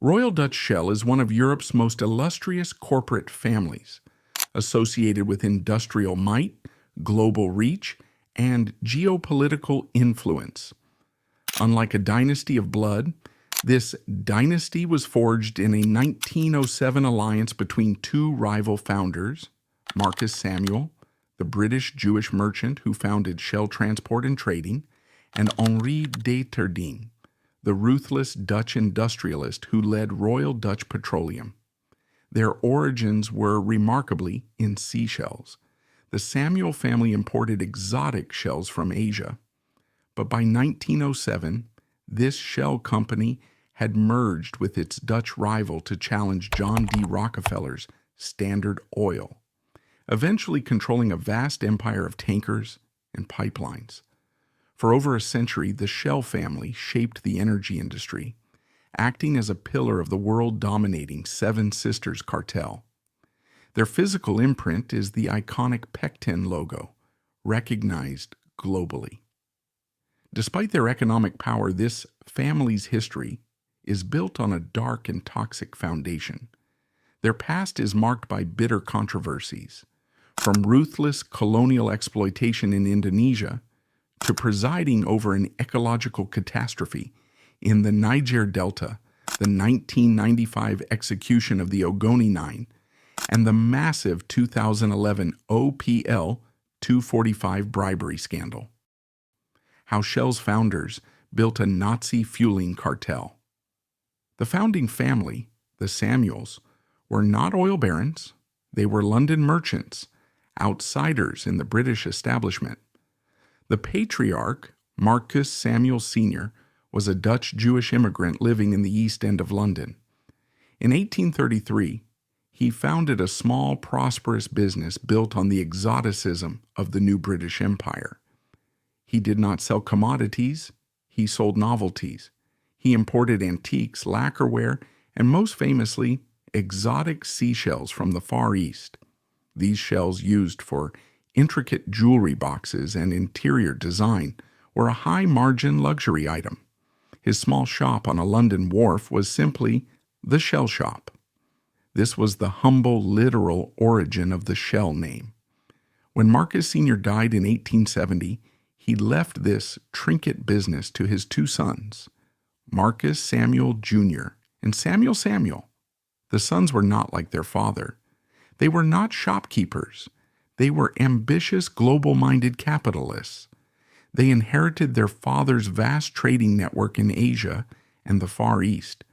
Royal Dutch Shell is one of Europe's most illustrious corporate families, associated with industrial might, global reach, and geopolitical influence. Unlike a dynasty of blood, this dynasty was forged in a 1907 alliance between two rival founders, Marcus Samuel, the British Jewish merchant who founded Shell Transport and Trading, and Henri Deterding, the ruthless Dutch industrialist who led Royal Dutch Petroleum. Their origins were remarkably in seashells. The Samuel family imported exotic shells from Asia, but by 1907, this shell company had merged with its Dutch rival to challenge John D. Rockefeller's Standard Oil, eventually controlling a vast empire of tankers and pipelines. For over a century, the Shell family shaped the energy industry, acting as a pillar of the world-dominating Seven Sisters cartel. Their physical imprint is the iconic Pectin logo, recognized globally. Despite their economic power, this family's history is built on a dark and toxic foundation. Their past is marked by bitter controversies, from ruthless colonial exploitation in Indonesia to presiding over an ecological catastrophe in the Niger Delta, the 1995 execution of the Ogoni Nine, and the massive 2011 OPL 245 bribery scandal. How Shell's founders built a Nazi fueling cartel. The founding family, the Samuels, were not oil barons. They were London merchants, outsiders in the British establishment. The patriarch, Marcus Samuel Sr., was a Dutch Jewish immigrant living in the East End of London. In 1833, he founded a small, prosperous business built on the exoticism of the new British Empire. He did not sell commodities, he sold novelties. He imported antiques, lacquerware, and most famously, exotic seashells from the Far East. These shells, used for intricate jewelry boxes and interior design, were a high-margin luxury item. His small shop on a London wharf was simply the Shell Shop. This was the humble, literal origin of the Shell name. When Marcus Sr. died in 1870, he left this trinket business to his two sons, Marcus Samuel Jr. and Samuel Samuel. The sons were not like their father. They were not shopkeepers. They were ambitious, global-minded capitalists. They inherited their father's vast trading network in Asia and the Far East,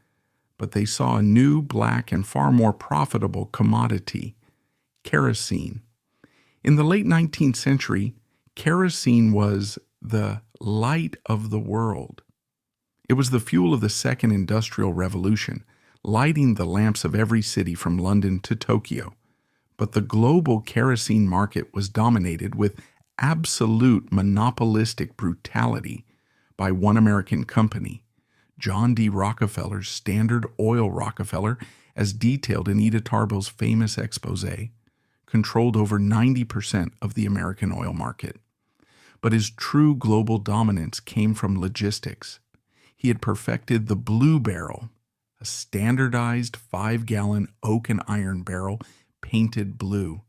but they saw a new, black, and far more profitable commodity, kerosene. In the late 19th century, kerosene was the light of the world. It was the fuel of the Second Industrial Revolution, lighting the lamps of every city from London to Tokyo. But the global kerosene market was dominated with absolute monopolistic brutality by one American company, John D. Rockefeller's Standard Oil. Rockefeller, as detailed in Ida Tarbell's famous exposé, controlled over 90% of the American oil market. But his true global dominance came from logistics. He had perfected the Blue Barrel, a standardized 5-gallon oak and iron barrel painted blue.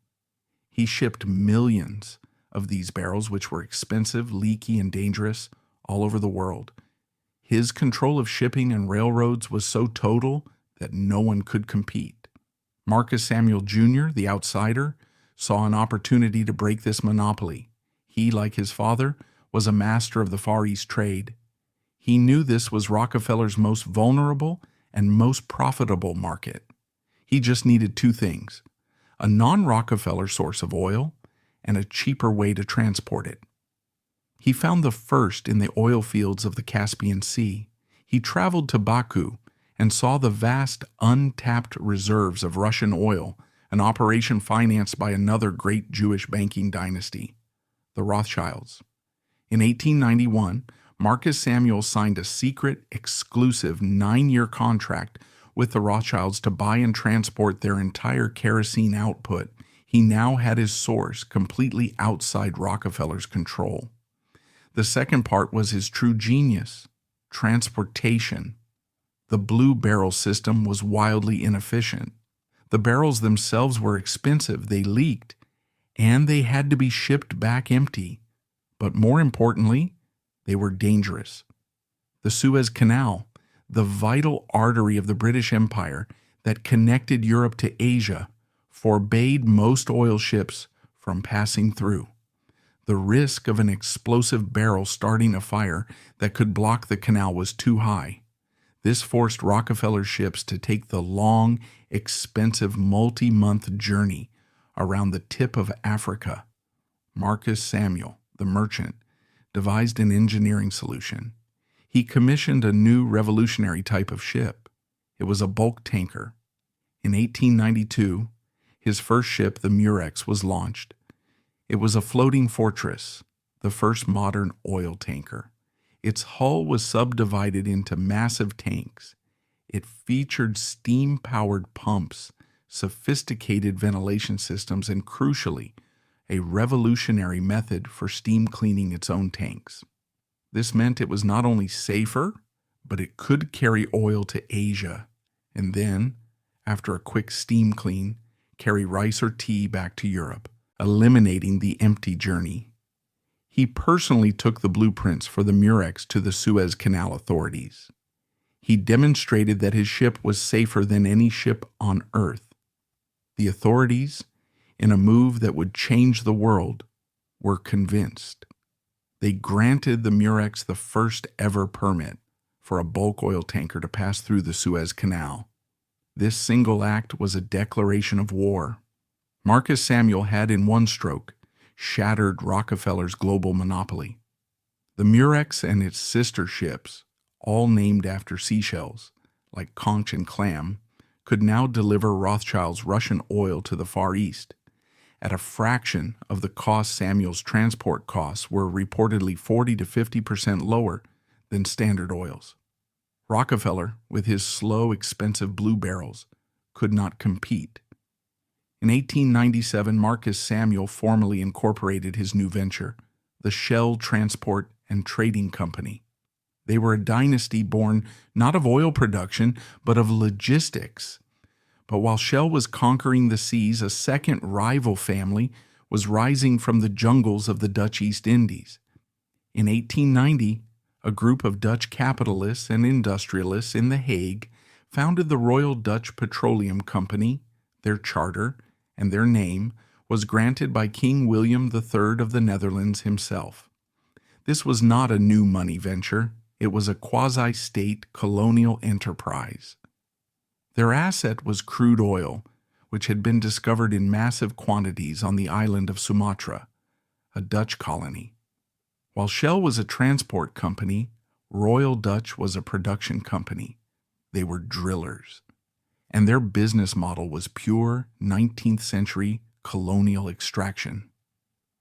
He shipped millions of these barrels, which were expensive, leaky, and dangerous, all over the world. His control of shipping and railroads was so total that no one could compete. Marcus Samuel Jr., the outsider, saw an opportunity to break this monopoly. He, like his father, was a master of the Far East trade. He knew this was Rockefeller's most vulnerable and most profitable market. He just needed two things: a non-Rockefeller source of oil and a cheaper way to transport it. He found the first in the oil fields of the Caspian Sea. He traveled to Baku and saw the vast untapped reserves of Russian oil, an operation financed by another great Jewish banking dynasty, the Rothschilds. In 1891, Marcus Samuel signed a secret, exclusive 9-year contract with the Rothschilds to buy and transport their entire kerosene output. He now had his source completely outside Rockefeller's control. The second part was his true genius: transportation. The blue barrel system was wildly inefficient. The barrels themselves were expensive, they leaked, and they had to be shipped back empty. But more importantly, they were dangerous. The Suez Canal, the vital artery of the British Empire that connected Europe to Asia, forbade most oil ships from passing through. The risk of an explosive barrel starting a fire that could block the canal was too high. This forced Rockefeller ships to take the long, expensive multi-month journey around the tip of Africa. Marcus Samuel, the merchant, devised an engineering solution. He commissioned a new revolutionary type of ship. It was a bulk tanker. In 1892, his first ship, the Murex, was launched. It was a floating fortress, the first modern oil tanker. Its hull was subdivided into massive tanks. It featured steam-powered pumps, sophisticated ventilation systems, and crucially, a revolutionary method for steam cleaning its own tanks. This meant it was not only safer, but it could carry oil to Asia, and then, after a quick steam clean, carry rice or tea back to Europe, eliminating the empty journey. He personally took the blueprints for the Murex to the Suez Canal authorities. He demonstrated that his ship was safer than any ship on Earth. The authorities, in a move that would change the world, were convinced. They granted the Murex the first ever permit for a bulk oil tanker to pass through the Suez Canal. This single act was a declaration of war. Marcus Samuel had, in one stroke, shattered Rockefeller's global monopoly. The Murex and its sister ships, all named after seashells, like conch and clam, could now deliver Rothschild's Russian oil to the Far East. At a fraction of the cost, Samuel's transport costs were reportedly 40 to 50% lower than Standard Oil's. Rockefeller, with his slow, expensive blue barrels, could not compete. In 1897, Marcus Samuel formally incorporated his new venture, the Shell Transport and Trading Company. They were a dynasty born not of oil production, but of logistics. But while Shell was conquering the seas, a second rival family was rising from the jungles of the Dutch East Indies. In 1890, a group of Dutch capitalists and industrialists in The Hague founded the Royal Dutch Petroleum Company. Their charter and their name was granted by King William III of the Netherlands himself. This was not a new money venture. It was a quasi-state colonial enterprise. Their asset was crude oil, which had been discovered in massive quantities on the island of Sumatra, a Dutch colony. While Shell was a transport company, Royal Dutch was a production company. They were drillers. And their business model was pure 19th century colonial extraction.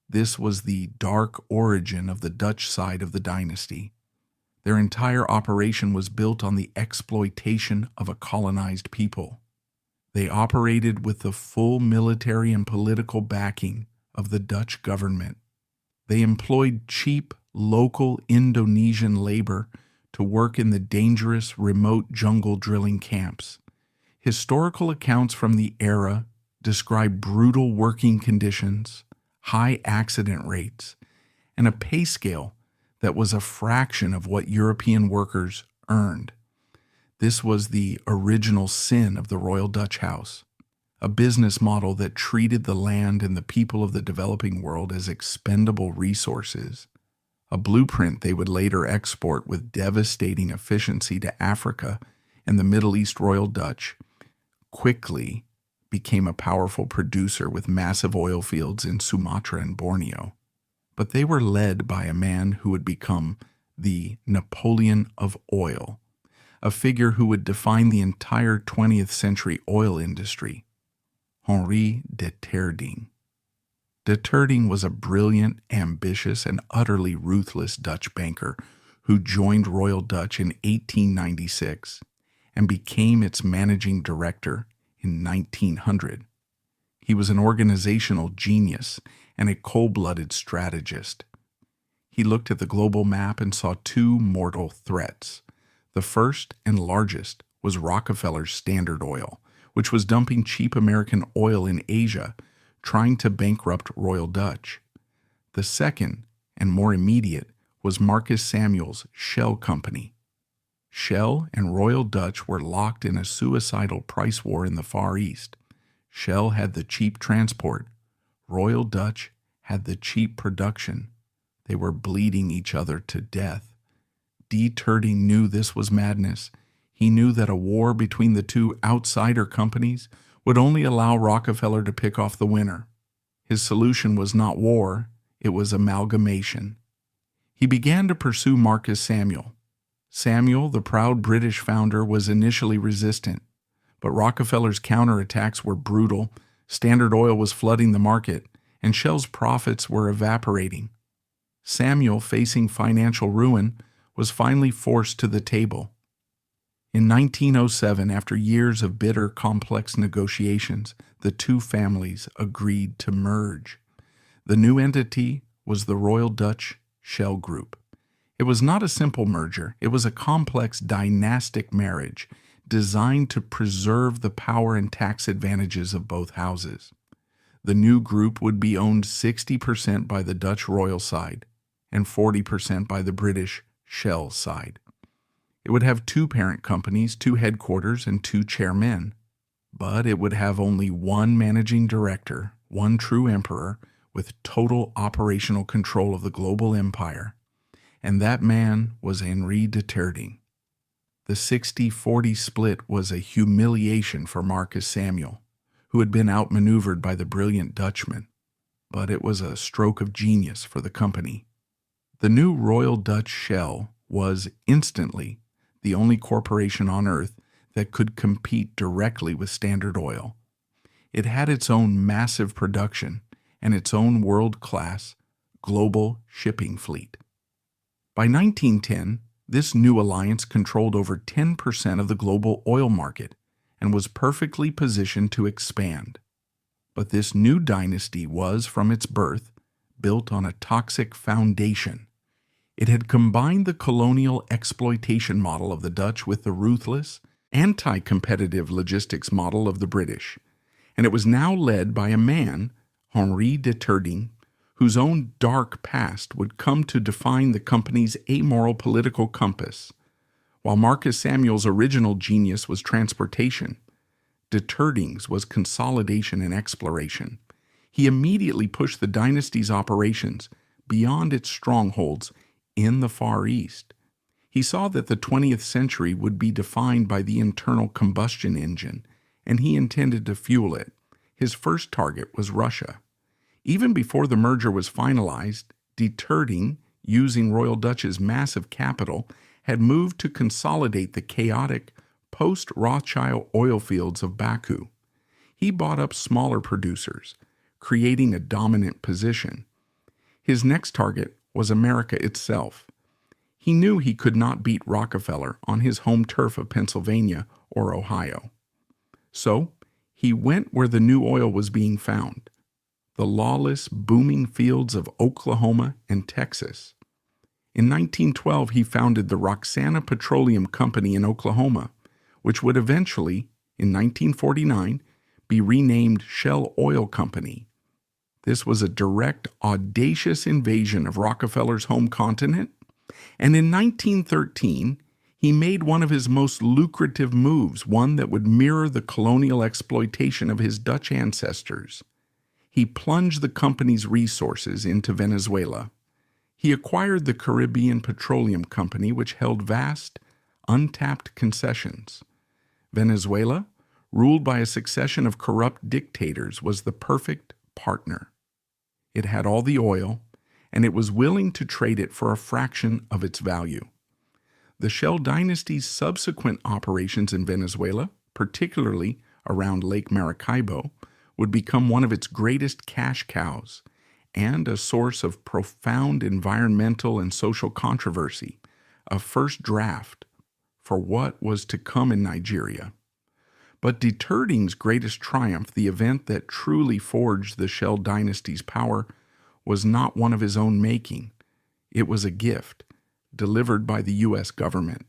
This was the dark origin of the Dutch side of the dynasty. Their entire operation was built on the exploitation of a colonized people. They operated with the full military and political backing of the Dutch government. They employed cheap, local Indonesian labor to work in the dangerous, remote jungle drilling camps. Historical accounts from the era describe brutal working conditions, high accident rates, and a pay scale that was a fraction of what European workers earned. This was the original sin of the Royal Dutch House, a business model that treated the land and the people of the developing world as expendable resources, a blueprint they would later export with devastating efficiency to Africa and the Middle East. Royal Dutch quickly became a powerful producer with massive oil fields in Sumatra and Borneo. But they were led by a man who would become the Napoleon of oil, a figure who would define the entire 20th century oil industry, Henri de Teerding. De Teerding was a brilliant, ambitious, and utterly ruthless Dutch banker who joined Royal Dutch in 1896 and became its managing director in 1900. He was an organizational genius and a cold-blooded strategist. He looked at the global map and saw two mortal threats. The first and largest was Rockefeller's Standard Oil, which was dumping cheap American oil in Asia, trying to bankrupt Royal Dutch. The second, and more immediate, was Marcus Samuel's Shell Company. Shell and Royal Dutch were locked in a suicidal price war in the Far East. Shell had the cheap transport. Royal Dutch had the cheap production. They were bleeding each other to death. D. Turding knew this was madness. He knew that a war between the two outsider companies would only allow Rockefeller to pick off the winner. His solution was not war, it was amalgamation. He began to pursue Marcus Samuel. Samuel, the proud British founder, was initially resistant, but Rockefeller's counterattacks were brutal. Standard Oil was flooding the market, and Shell's profits were evaporating. Samuel, facing financial ruin, was finally forced to the table. In 1907, after years of bitter, complex negotiations, the two families agreed to merge. The new entity was the Royal Dutch Shell Group. It was not a simple merger. It was a complex dynastic marriage designed to preserve the power and tax advantages of both houses. The new group would be owned 60% by the Dutch royal side and 40% by the British Shell side. It would have two parent companies, two headquarters, and two chairmen. But it would have only one managing director, one true emperor, with total operational control of the global empire. And that man was Henri de Turding. The 60-40 split was a humiliation for Marcus Samuel, who had been outmaneuvered by the brilliant Dutchman. But it was a stroke of genius for the company. The new Royal Dutch Shell was instantly the only corporation on earth that could compete directly with Standard Oil. It had its own massive production and its own world-class global shipping fleet. By 1910, this new alliance controlled over 10% of the global oil market and was perfectly positioned to expand. But this new dynasty was, from its birth, built on a toxic foundation. It had combined the colonial exploitation model of the Dutch with the ruthless, anti-competitive logistics model of the British, and it was now led by a man, Henri de Turding, whose own dark past would come to define the company's amoral political compass. While Marcus Samuel's original genius was transportation, de Turding's was consolidation and exploration. He immediately pushed the dynasty's operations beyond its strongholds in the Far East. He saw that the 20th century would be defined by the internal combustion engine, and he intended to fuel it. His first target was Russia. Even before the merger was finalized, de Turding, using Royal Dutch's massive capital, had moved to consolidate the chaotic post-Rothschild oil fields of Baku. He bought up smaller producers, creating a dominant position. His next target was America itself. He knew he could not beat Rockefeller on his home turf of Pennsylvania or Ohio. So, he went where the new oil was being found, the lawless, booming fields of Oklahoma and Texas. In 1912, he founded the Roxana Petroleum Company in Oklahoma, which would eventually, in 1949, be renamed Shell Oil Company. This was a direct, audacious invasion of Rockefeller's home continent, and in 1913, he made one of his most lucrative moves, one that would mirror the colonial exploitation of his Dutch ancestors. He plunged the company's resources into Venezuela. He acquired the Caribbean Petroleum Company, which held vast, untapped concessions. Venezuela, ruled by a succession of corrupt dictators, was the perfect partner. It had all the oil, and it was willing to trade it for a fraction of its value. The Shell dynasty's subsequent operations in Venezuela, particularly around Lake Maracaibo, would become one of its greatest cash cows and a source of profound environmental and social controversy, a first draft for what was to come in Nigeria. But de Turding's greatest triumph, the event that truly forged the Shell dynasty's power, was not one of his own making. It was a gift delivered by the U.S. government.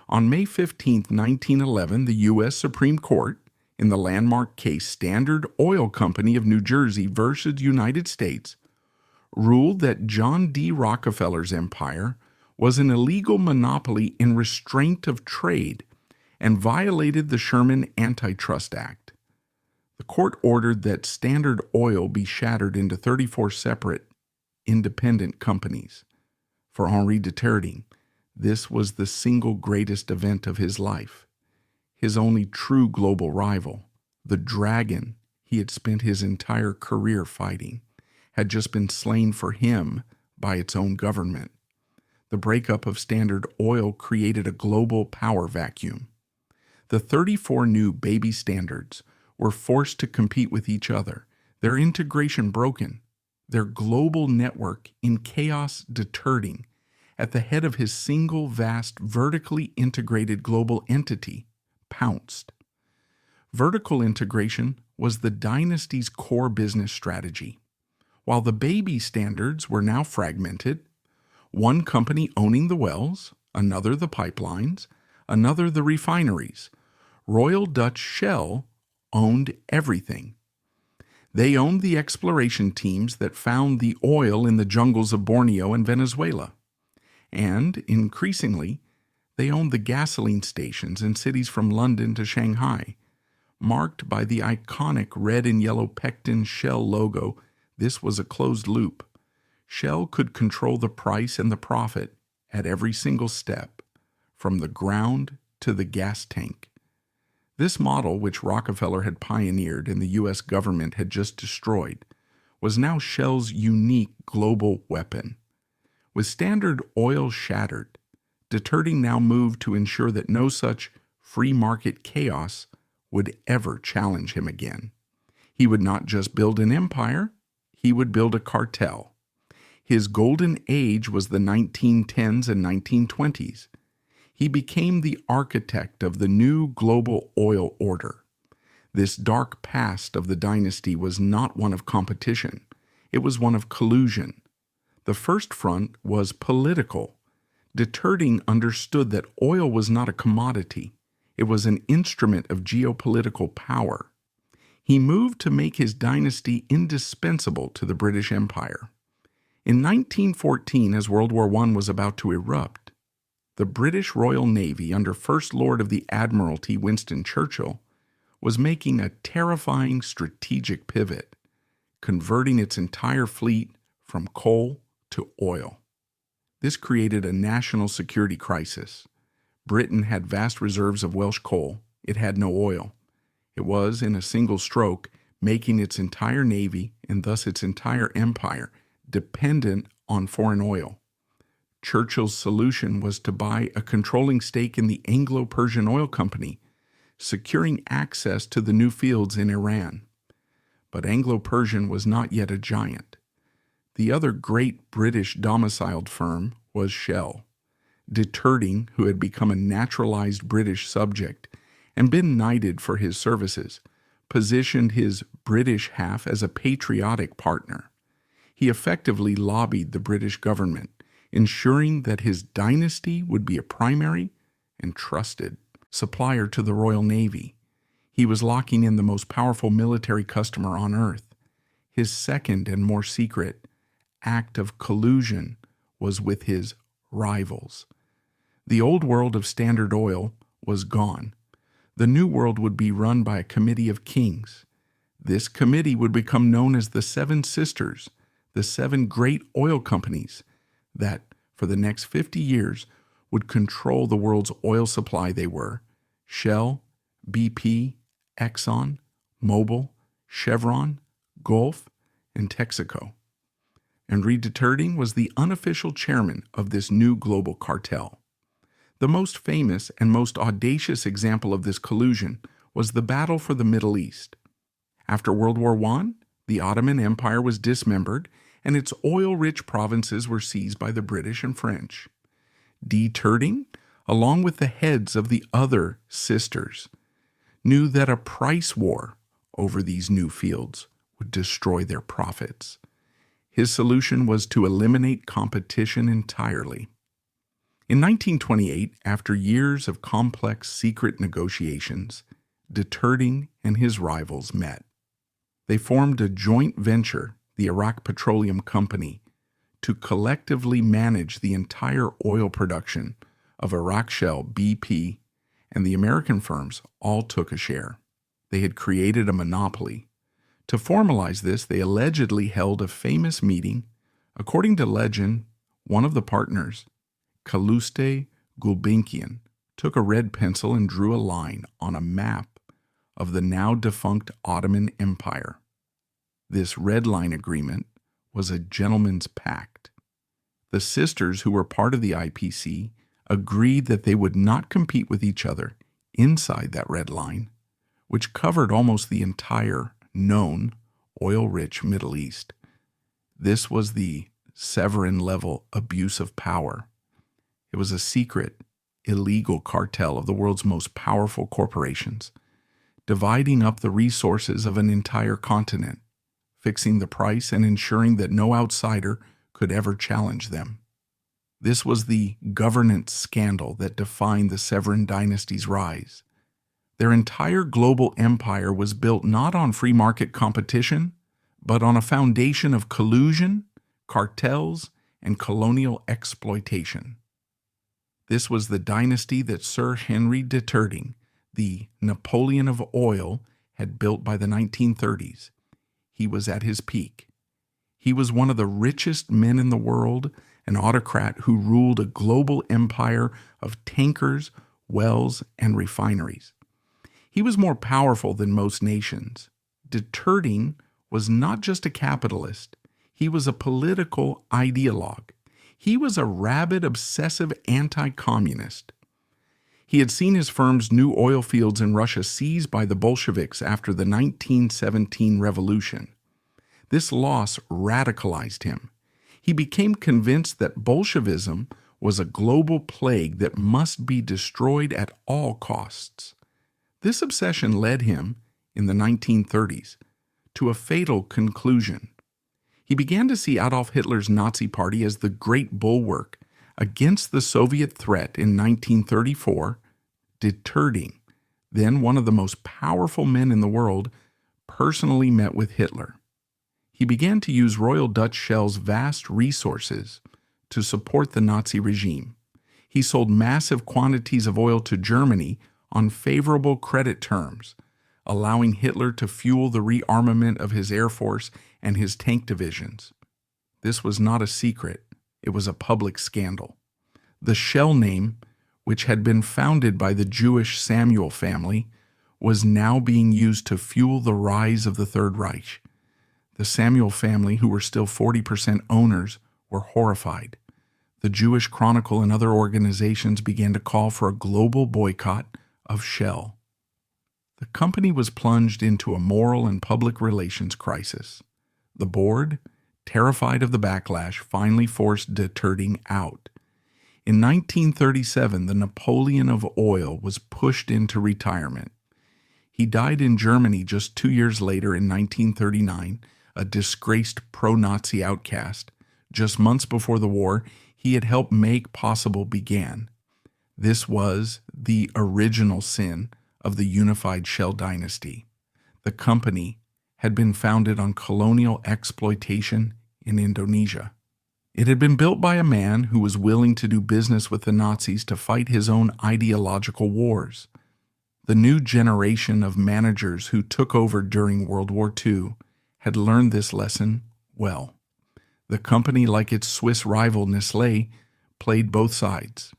On May 15, 1911, the U.S. Supreme Court, in the landmark case Standard Oil Company of New Jersey versus United States, ruled that John D. Rockefeller's empire was an illegal monopoly in restraint of trade and violated the Sherman Antitrust Act. The court ordered that Standard Oil be shattered into 34 separate, independent companies. For Henri de Terding, this was the single greatest event of his life. His only true global rival, the dragon he had spent his entire career fighting, had just been slain for him by its own government. The breakup of Standard Oil created a global power vacuum. The 34 new baby standards were forced to compete with each other, their integration broken, their global network in chaos deterring, at the head of his single vast vertically integrated global entity, pounced. Vertical integration was the dynasty's core business strategy. While the baby standards were now fragmented, one company owning the wells, another the pipelines, another the refineries, Royal Dutch Shell owned everything. They owned the exploration teams that found the oil in the jungles of Borneo and Venezuela. And, increasingly, they owned the gasoline stations in cities from London to Shanghai. Marked by the iconic red and yellow Pectin Shell logo, this was a closed loop. Shell could control the price and the profit at every single step, from the ground to the gas tank. This model, which Rockefeller had pioneered and the U.S. government had just destroyed, was now Shell's unique global weapon. With Standard Oil shattered, de Terding now moved to ensure that no such free market chaos would ever challenge him again. He would not just build an empire, he would build a cartel. His golden age was the 1910s and 1920s. He became the architect of the new global oil order. This dark past of the dynasty was not one of competition. It was one of collusion. The first front was political. De Terding understood that oil was not a commodity. It was an instrument of geopolitical power. He moved to make his dynasty indispensable to the British Empire. In 1914, as World War I was about to erupt, the British Royal Navy, under First Lord of the Admiralty Winston Churchill, was making a terrifying strategic pivot, converting its entire fleet from coal to oil. This created a national security crisis. Britain had vast reserves of Welsh coal. It had no oil. It was, in a single stroke, making its entire navy, and thus its entire empire, dependent on foreign oil. Churchill's solution was to buy a controlling stake in the Anglo-Persian Oil Company, securing access to the new fields in Iran. But Anglo-Persian was not yet a giant. The other great British domiciled firm was Shell. De Terding, who had become a naturalized British subject and been knighted for his services, positioned his British half as a patriotic partner. He effectively lobbied the British government, ensuring that his dynasty would be a primary and trusted supplier to the Royal Navy. He was locking in the most powerful military customer on earth. His second and more secret act of collusion was with his rivals. The old world of Standard Oil was gone. The new world would be run by a committee of kings. This committee would become known as the Seven Sisters, the seven great oil companies that, for the next 50 years, would control the world's oil supply. They were Shell, BP, Exxon, Mobil, Chevron, Gulf, and Texaco. Henri de Terding was the unofficial chairman of this new global cartel. The most famous and most audacious example of this collusion was the battle for the Middle East. After World War I, the Ottoman Empire was dismembered and its oil-rich provinces were seized by the British and French. De Terding, along with the heads of the other sisters, knew that a price war over these new fields would destroy their profits. His solution was to eliminate competition entirely. In 1928, after years of complex secret negotiations, Duterte and his rivals met. They formed a joint venture, the Iraq Petroleum Company, to collectively manage the entire oil production of Iraq Shell, BP, and the American firms all took a share. They had created a monopoly. To formalize this, they allegedly held a famous meeting. According to legend, one of the partners, Calouste Gulbenkian, took a red pencil and drew a line on a map of the now defunct Ottoman Empire. This red line agreement was a gentleman's pact. The sisters who were part of the IPC agreed that they would not compete with each other inside that red line, which covered almost the entire known oil-rich Middle East. This was the Severin-level abuse of power. It was a secret, illegal cartel of the world's most powerful corporations, dividing up the resources of an entire continent, fixing the price and ensuring that no outsider could ever challenge them. This was the governance scandal that defined the Severin dynasty's rise. Their entire global empire was built not on free market competition, but on a foundation of collusion, cartels, and colonial exploitation. This was the dynasty that Sir Henry Duterte, the Napoleon of oil, had built by the 1930s. He was at his peak. He was one of the richest men in the world, an autocrat who ruled a global empire of tankers, wells, and refineries. He was more powerful than most nations. Duterte was not just a capitalist. He was a political ideologue. He was a rabid, obsessive anti-communist. He had seen his firm's new oil fields in Russia seized by the Bolsheviks after the 1917 revolution. This loss radicalized him. He became convinced that Bolshevism was a global plague that must be destroyed at all costs. This obsession led him, in the 1930s, to a fatal conclusion. He began to see Adolf Hitler's Nazi Party as the great bulwark against the Soviet threat. In 1934, Duterte, then one of the most powerful men in the world, personally met with Hitler. He began to use Royal Dutch Shell's vast resources to support the Nazi regime. He sold massive quantities of oil to Germany on favorable credit terms, allowing Hitler to fuel the rearmament of his air force and his tank divisions. This was not a secret. It was a public scandal. The Shell name, which had been founded by the Jewish Samuel family, was now being used to fuel the rise of the Third Reich. The Samuel family, who were still 40% owners, were horrified. The Jewish Chronicle and other organizations began to call for a global boycott of Shell. The company was plunged into a moral and public relations crisis. The board, terrified of the backlash, finally forced Duterte out. In 1937, the Napoleon of oil was pushed into retirement. He died in Germany just 2 years later in 1939, a disgraced pro-Nazi outcast. Just months before the war, he had helped make possible began. This was the original sin of the unified Shell dynasty. The company had been founded on colonial exploitation in Indonesia. It had been built by a man who was willing to do business with the Nazis to fight his own ideological wars. The new generation of managers who took over during World War II had learned this lesson well. The company, like its Swiss rival Nestlé, played both sides.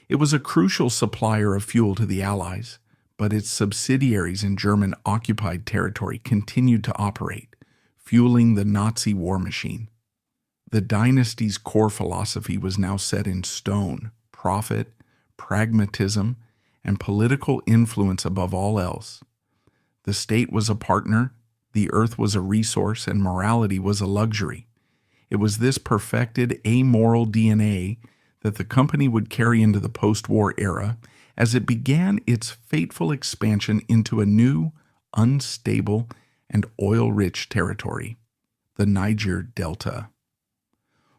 It was a crucial supplier of fuel to the Allies, but its subsidiaries in German-occupied territory continued to operate, fueling the Nazi war machine. The dynasty's core philosophy was now set in stone: profit, pragmatism, and political influence above all else. The state was a partner, the earth was a resource, and morality was a luxury. It was this perfected amoral DNA that the company would carry into the post-war era as it began its fateful expansion into a new, unstable, and oil-rich territory, the Niger Delta.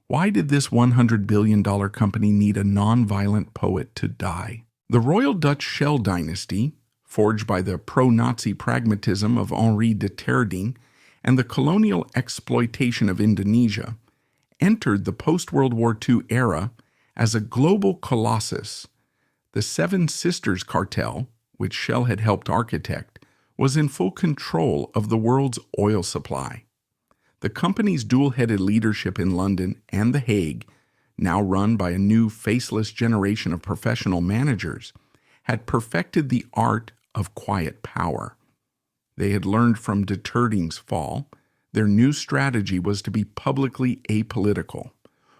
Why did this $100 billion company need a nonviolent poet to die? The Royal Dutch Shell dynasty, forged by the pro-Nazi pragmatism of Henri de Terreding and the colonial exploitation of Indonesia, entered the post-World War II era as a global colossus. The Seven Sisters cartel, which Shell had helped architect, was in full control of the world's oil supply. The company's dual-headed leadership in London and The Hague, now run by a new faceless generation of professional managers, had perfected the art of quiet power. They had learned from de Terreding's fall. Their new strategy was to be publicly apolitical,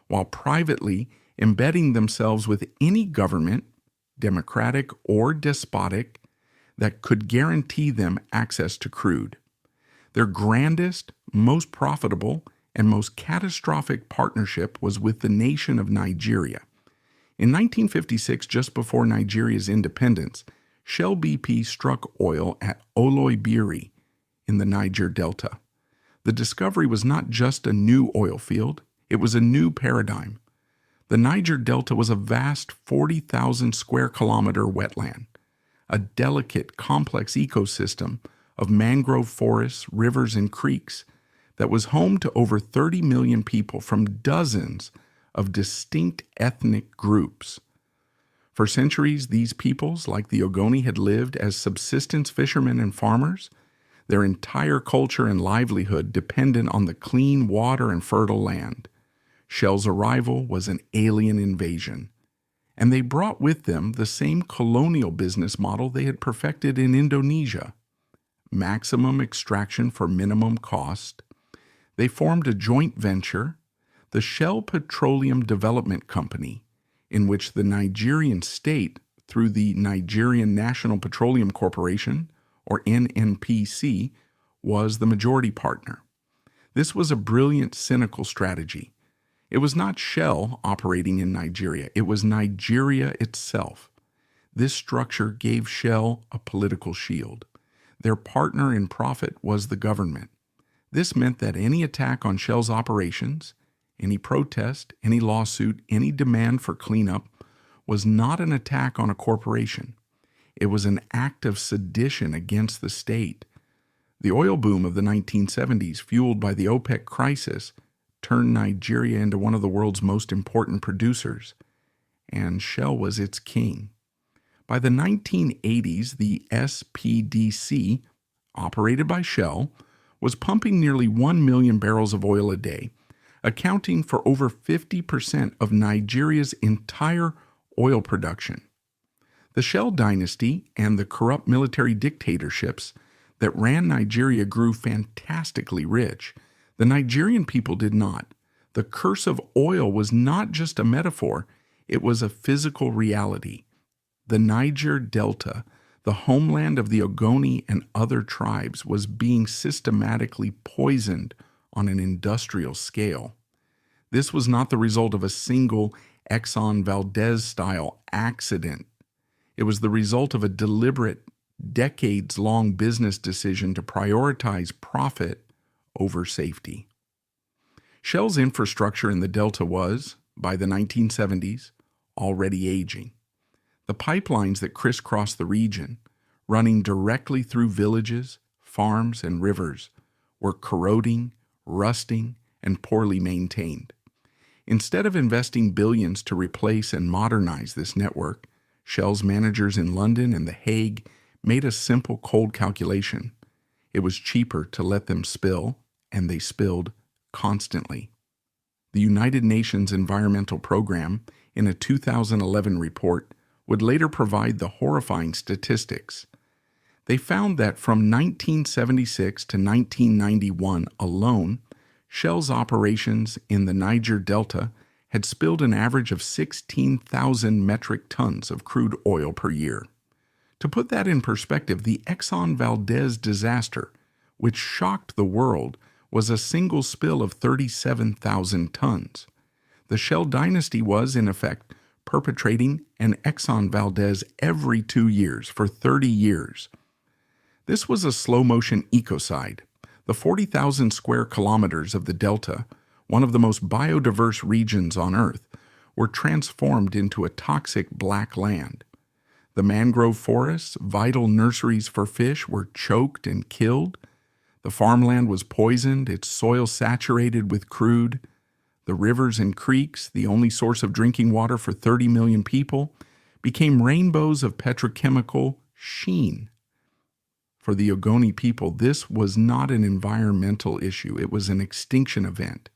while privately embedding themselves with any government, democratic or despotic, that could guarantee them access to crude. Their grandest, most profitable, and most catastrophic partnership was with the nation of Nigeria. In 1956, just before Nigeria's independence, Shell BP struck oil at Oloibiri in the Niger Delta. The discovery was not just a new oil field, it was a new paradigm. The Niger Delta was a vast 40,000 square kilometer wetland, a delicate, complex ecosystem of mangrove forests, rivers, and creeks that was home to over 30 million people from dozens of distinct ethnic groups. For centuries, these peoples, like the Ogoni, had lived as subsistence fishermen and farmers, their entire culture and livelihood dependent on the clean water and fertile land. Shell's arrival was an alien invasion, and they brought with them the same colonial business model they had perfected in Indonesia. Maximum extraction for minimum cost. They formed a joint venture, the Shell Petroleum Development Company, in which the Nigerian state, through the Nigerian National Petroleum Corporation, or NNPC, was the majority partner. This was a brilliant, cynical strategy. It was not Shell operating in Nigeria, it was Nigeria itself. This structure gave Shell a political shield. Their partner in profit was the government. This meant that any attack on Shell's operations, any protest, any lawsuit, any demand for cleanup was not an attack on a corporation. It was an act of sedition against the state. The oil boom of the 1970s, fueled by the OPEC crisis, turned Nigeria into one of the world's most important producers, and Shell was its king. By the 1980s, the SPDC, operated by Shell, was pumping nearly 1 million barrels of oil a day, accounting for over 50% of Nigeria's entire oil production. The Shell dynasty and the corrupt military dictatorships that ran Nigeria grew fantastically rich. The Nigerian people did not. The curse of oil was not just a metaphor, it was a physical reality. The Niger Delta, the homeland of the Ogoni and other tribes, was being systematically poisoned on an industrial scale. This was not the result of a single Exxon Valdez-style accident. It was the result of a deliberate, decades-long business decision to prioritize profit over safety. Shell's infrastructure in the Delta was, by the 1970s, already aging. The pipelines that crisscrossed the region, running directly through villages, farms, and rivers, were corroding, rusting, and poorly maintained. Instead of investing billions to replace and modernize this network, Shell's managers in London and The Hague made a simple cold calculation. It was cheaper to let them spill, and they spilled constantly. The United Nations Environmental Program, in a 2011 report, would later provide the horrifying statistics. They found that from 1976 to 1991 alone, Shell's operations in the Niger Delta had spilled an average of 16,000 metric tons of crude oil per year. To put that in perspective, the Exxon Valdez disaster, which shocked the world, was a single spill of 37,000 tons. The Shell dynasty was, in effect, perpetrating an Exxon Valdez every 2 years for 30 years. This was a slow-motion ecocide. The 40,000 square kilometers of the Delta one of the most biodiverse regions on Earth, were transformed into a toxic black land. The mangrove forests, vital nurseries for fish, were choked and killed. The farmland was poisoned, its soil saturated with crude. The rivers and creeks, the only source of drinking water for 30 million people, became rainbows of petrochemical sheen. For the Ogoni people, this was not an environmental issue. It was an extinction event.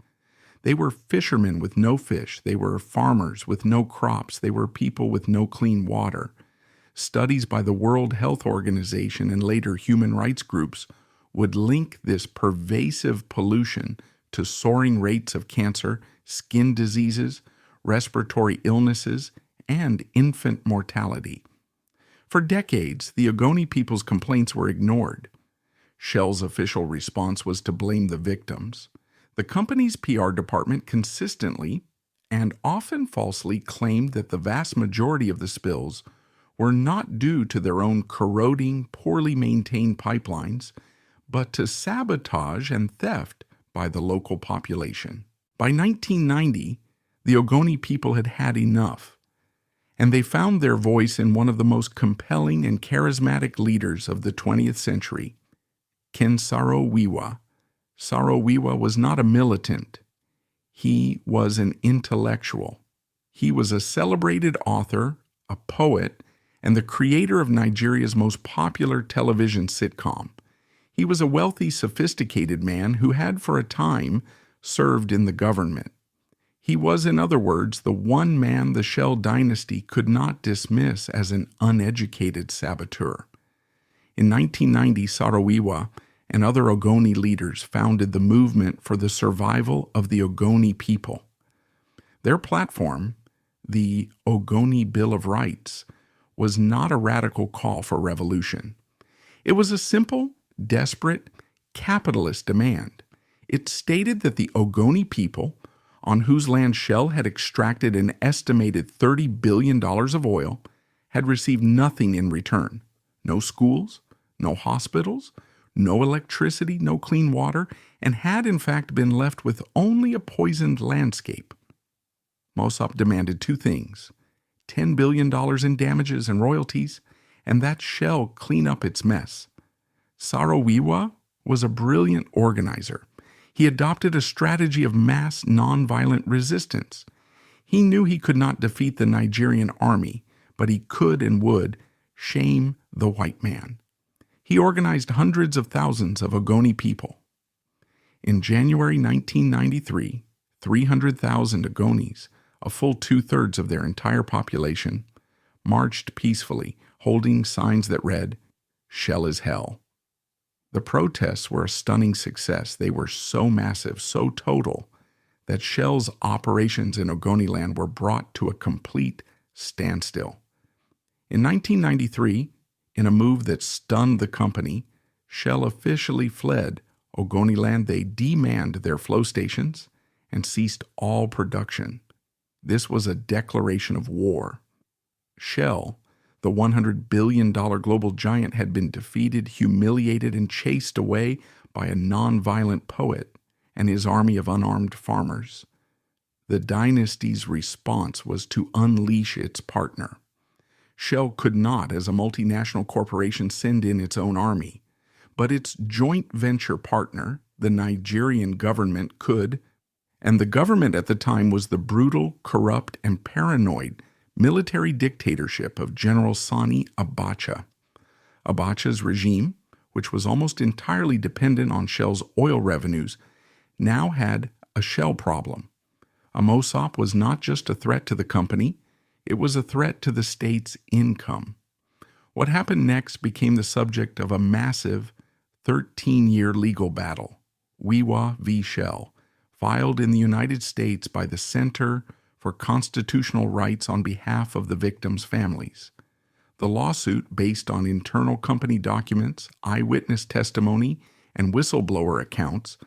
They were fishermen with no fish. They were farmers with no crops. They were people with no clean water. Studies by the World Health Organization and later human rights groups would link this pervasive pollution to soaring rates of cancer, skin diseases, respiratory illnesses, and infant mortality. For decades, the Ogoni people's complaints were ignored. Shell's official response was to blame the victims. The company's PR department consistently and often falsely claimed that the vast majority of the spills were not due to their own corroding, poorly maintained pipelines, but to sabotage and theft by the local population. By 1990, the Ogoni people had had enough, and they found their voice in one of the most compelling and charismatic leaders of the 20th century, Ken Saro-Wiwa. Saro-Wiwa was not a militant. He was an intellectual. He was a celebrated author, a poet, and the creator of Nigeria's most popular television sitcom. He was a wealthy, sophisticated man who had for a time served in the government. He was, in other words, the one man the Shell dynasty could not dismiss as an uneducated saboteur. In 1990, Saro-Wiwa and other Ogoni leaders founded the movement for the survival of the Ogoni people. Their platform, the Ogoni Bill of Rights, was not a radical call for revolution. It was a simple, desperate, capitalist demand. It stated that the Ogoni people, on whose land Shell had extracted an estimated $30 billion of oil, had received nothing in return. No schools, no hospitals, no electricity, no clean water, and had in fact been left with only a poisoned landscape. Mossop demanded two things: $10 billion in damages and royalties, and that Shell clean up its mess. Saro-Wiwa was a brilliant organizer. He adopted a strategy of mass nonviolent resistance. He knew he could not defeat the Nigerian army, but he could and would shame the white man. He organized hundreds of thousands of Ogoni people. In January 1993, 300,000 Ogonis, a full two-thirds of their entire population, marched peacefully, holding signs that read, "Shell is hell." The protests were a stunning success. They were so massive, so total, that Shell's operations in Ogoniland were brought to a complete standstill. In 1993, in a move that stunned the company, Shell officially fled Ogoniland. They demanned their flow stations and ceased all production. This was a declaration of war. Shell, the $100 billion global giant, had been defeated, humiliated, and chased away by a nonviolent poet and his army of unarmed farmers. The dynasty's response was to unleash its partner. Shell could not, as a multinational corporation, send in its own army, but its joint venture partner, the Nigerian government, could, and the government at the time was the brutal, corrupt, and paranoid military dictatorship of General Sani Abacha. Abacha's regime, which was almost entirely dependent on Shell's oil revenues, now had a Shell problem. Mossop was not just a threat to the company, it was a threat to the state's income. What happened next became the subject of a massive 13-year legal battle, Wiwa v. Shell, filed in the United States by the Center for Constitutional Rights on behalf of the victims' families. The lawsuit, based on internal company documents, eyewitness testimony, and whistleblower accounts,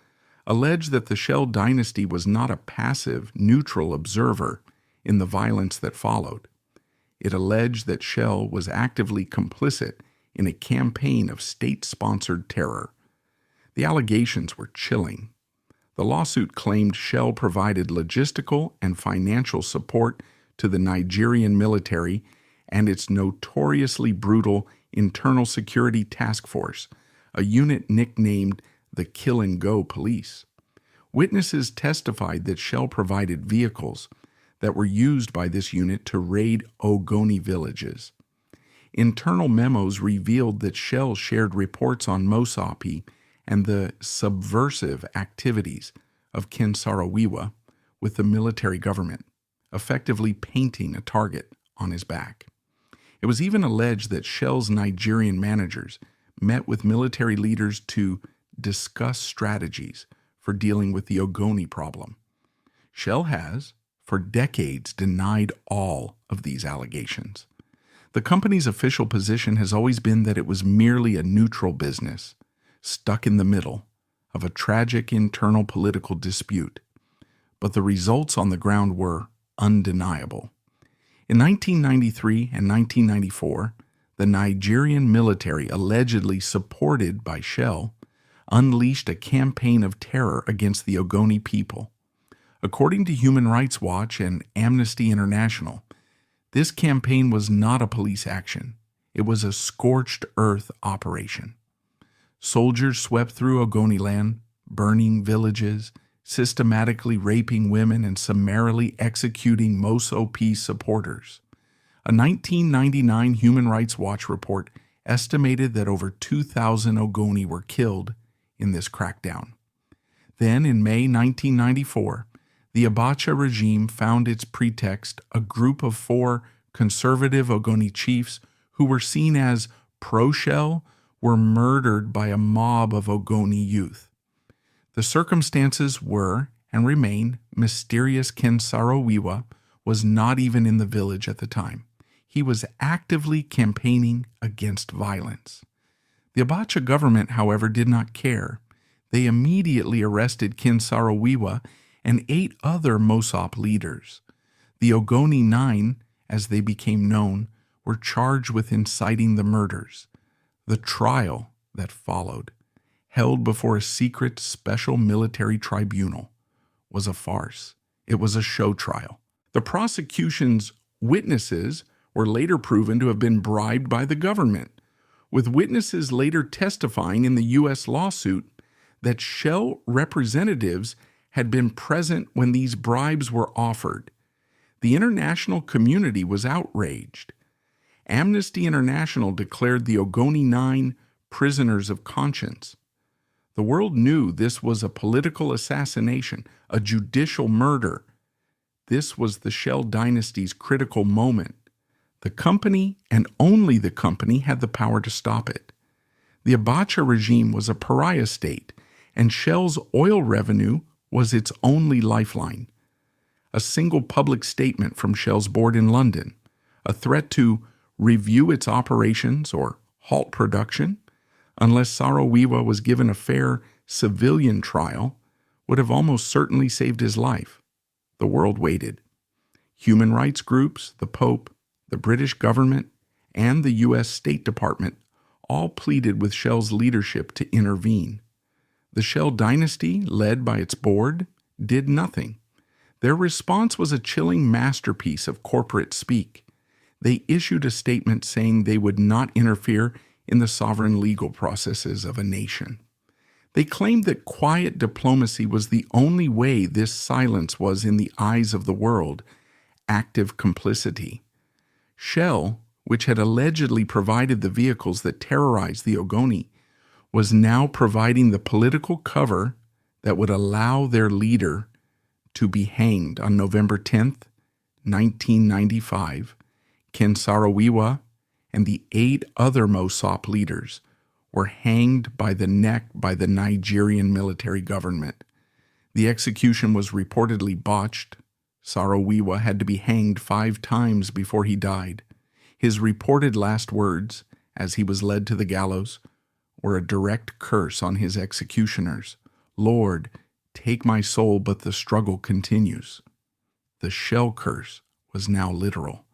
alleged that the Shell dynasty was not a passive, neutral observer in the violence that followed. It alleged that Shell was actively complicit in a campaign of state-sponsored terror. The allegations were chilling. The lawsuit claimed Shell provided logistical and financial support to the Nigerian military and its notoriously brutal Internal Security Task Force, a unit nicknamed the Kill and Go Police. Witnesses testified that Shell provided vehicles that were used by this unit to raid Ogoni villages. Internal memos revealed that Shell shared reports on Mosapi and the subversive activities of Ken Saro-Wiwa with the military government, effectively painting a target on his back. It was even alleged that Shell's Nigerian managers met with military leaders to discuss strategies for dealing with the Ogoni problem. Shell has, for decades, denied all of these allegations. The company's official position has always been that it was merely a neutral business, stuck in the middle of a tragic internal political dispute. But the results on the ground were undeniable. In 1993 and 1994, the Nigerian military, allegedly supported by Shell, unleashed a campaign of terror against the Ogoni people. According to Human Rights Watch and Amnesty International, this campaign was not a police action. It was a scorched earth operation. Soldiers swept through Ogoni land, burning villages, systematically raping women and summarily executing Mosapi supporters. A 1999 Human Rights Watch report estimated that over 2,000 Ogoni were killed in this crackdown. Then, in May 1994, the Abacha regime found its pretext a group of 4 conservative Ogoni chiefs who were seen as pro-Shell were murdered by a mob of Ogoni youth. The circumstances were, and remain, mysterious. Ken Saro-Wiwa was not even in the village at the time. He was actively campaigning against violence. The Abacha government, however, did not care. They immediately arrested Ken Saro-Wiwa and 8 other Mosop leaders. The Ogoni 9, as they became known, were charged with inciting the murders. The trial that followed, held before a secret special military tribunal, was a farce. It was a show trial. The prosecution's witnesses were later proven to have been bribed by the government, with witnesses later testifying in the U.S. lawsuit that Shell representatives had been present when these bribes were offered. The international community was outraged. Amnesty International declared the Ogoni 9 prisoners of conscience. The world knew this was a political assassination, a judicial murder. This was the Shell dynasty's critical moment. The company, and only the company, had the power to stop it. The Abacha regime was a pariah state, and Shell's oil revenue was its only lifeline. A single public statement from Shell's board in London, a threat to review its operations or halt production, unless Saro-Wiwa was given a fair civilian trial, would have almost certainly saved his life. The world waited. Human rights groups, the Pope, the British government, and the U.S. State Department all pleaded with Shell's leadership to intervene. The Shell dynasty, led by its board, did nothing. Their response was a chilling masterpiece of corporate speak. They issued a statement saying they would not interfere in the sovereign legal processes of a nation. They claimed that quiet diplomacy was the only way this silence was, in the eyes of the world, active complicity. Shell, which had allegedly provided the vehicles that terrorized the Ogoni, was now providing the political cover that would allow their leader to be hanged on November 10th, 1995. Ken Saro-Wiwa and the 8 other Mosop leaders were hanged by the neck by the Nigerian military government. The execution was reportedly botched. Saro-Wiwa had to be hanged 5 times before he died. His reported last words, as he was led to the gallows, were a direct curse on his executioners. "Lord, take my soul, but the struggle continues." The Shell curse was now literal.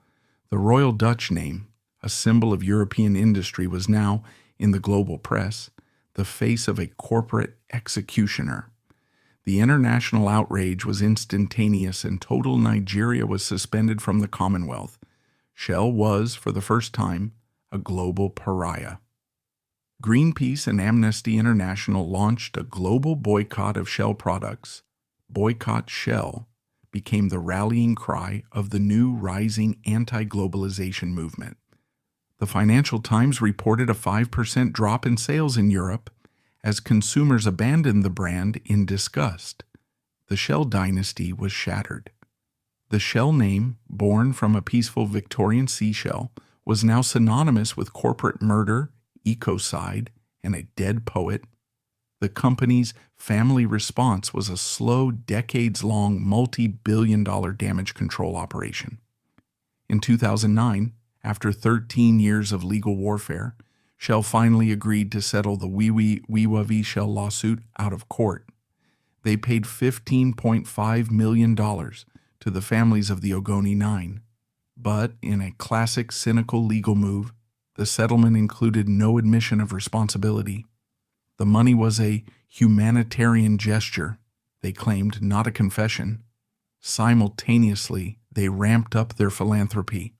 The Royal Dutch name, a symbol of European industry, was now, in the global press, the face of a corporate executioner. The international outrage was instantaneous and total Nigeria was suspended from the Commonwealth. Shell was, for the first time, a global pariah. Greenpeace and Amnesty International launched a global boycott of Shell products. Boycott Shell became the rallying cry of the new rising anti-globalization movement. The Financial Times reported a 5% drop in sales in Europe as consumers abandoned the brand in disgust. The Shell dynasty was shattered. The Shell name, born from a peaceful Victorian seashell, was now synonymous with corporate murder, ecocide, and a dead poet. The company's family response was a slow, decades-long, multi-billion-dollar damage control operation. In 2009, after 13 years of legal warfare, Shell finally agreed to settle the Wiwa v. Shell lawsuit out of court. They paid $15.5 million to the families of the Ogoni Nine. But in a classic cynical legal move, the settlement included no admission of responsibility. The money was a humanitarian gesture, they claimed, not a confession. Simultaneously, they ramped up their philanthropy.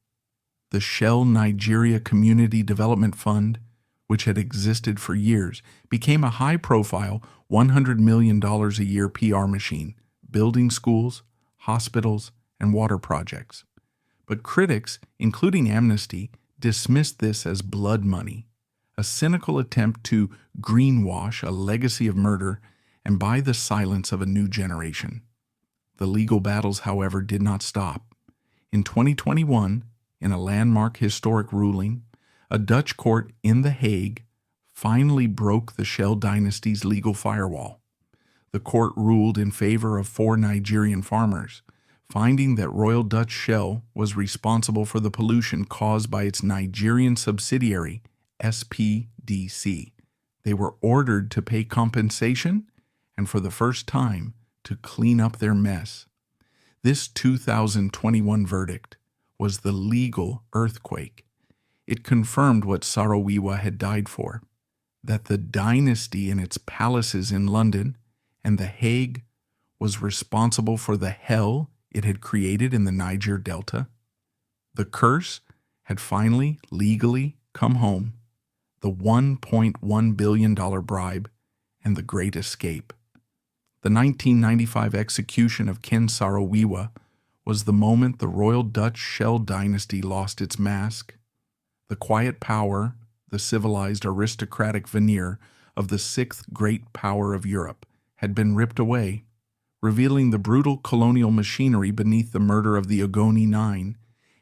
The Shell Nigeria Community Development Fund, which had existed for years, became a high-profile $100 million a year PR machine, building schools, hospitals, and water projects. But critics, including Amnesty, dismissed this as blood money, a cynical attempt to greenwash a legacy of murder and buy the silence of a new generation. The legal battles, however, did not stop. In 2021, in a landmark historic ruling, a Dutch court in The Hague finally broke the Shell dynasty's legal firewall. The court ruled in favor of 4 Nigerian farmers, finding that Royal Dutch Shell was responsible for the pollution caused by its Nigerian subsidiary, SPDC. They were ordered to pay compensation and, for the first time, to clean up their mess. This 2021 verdict was the legal earthquake. It confirmed what Saro-Wiwa had died for, that the dynasty in its palaces in London and The Hague was responsible for the hell it had created in the Niger Delta. The curse had finally legally come home, the $1.1 billion bribe and the Great Escape. The 1995 execution of Ken Saro-Wiwa was the moment the Royal Dutch Shell dynasty lost its mask. The quiet power, the civilized aristocratic veneer of the 6th great power of Europe had been ripped away, revealing the brutal colonial machinery beneath the murder of the Ogoni Nine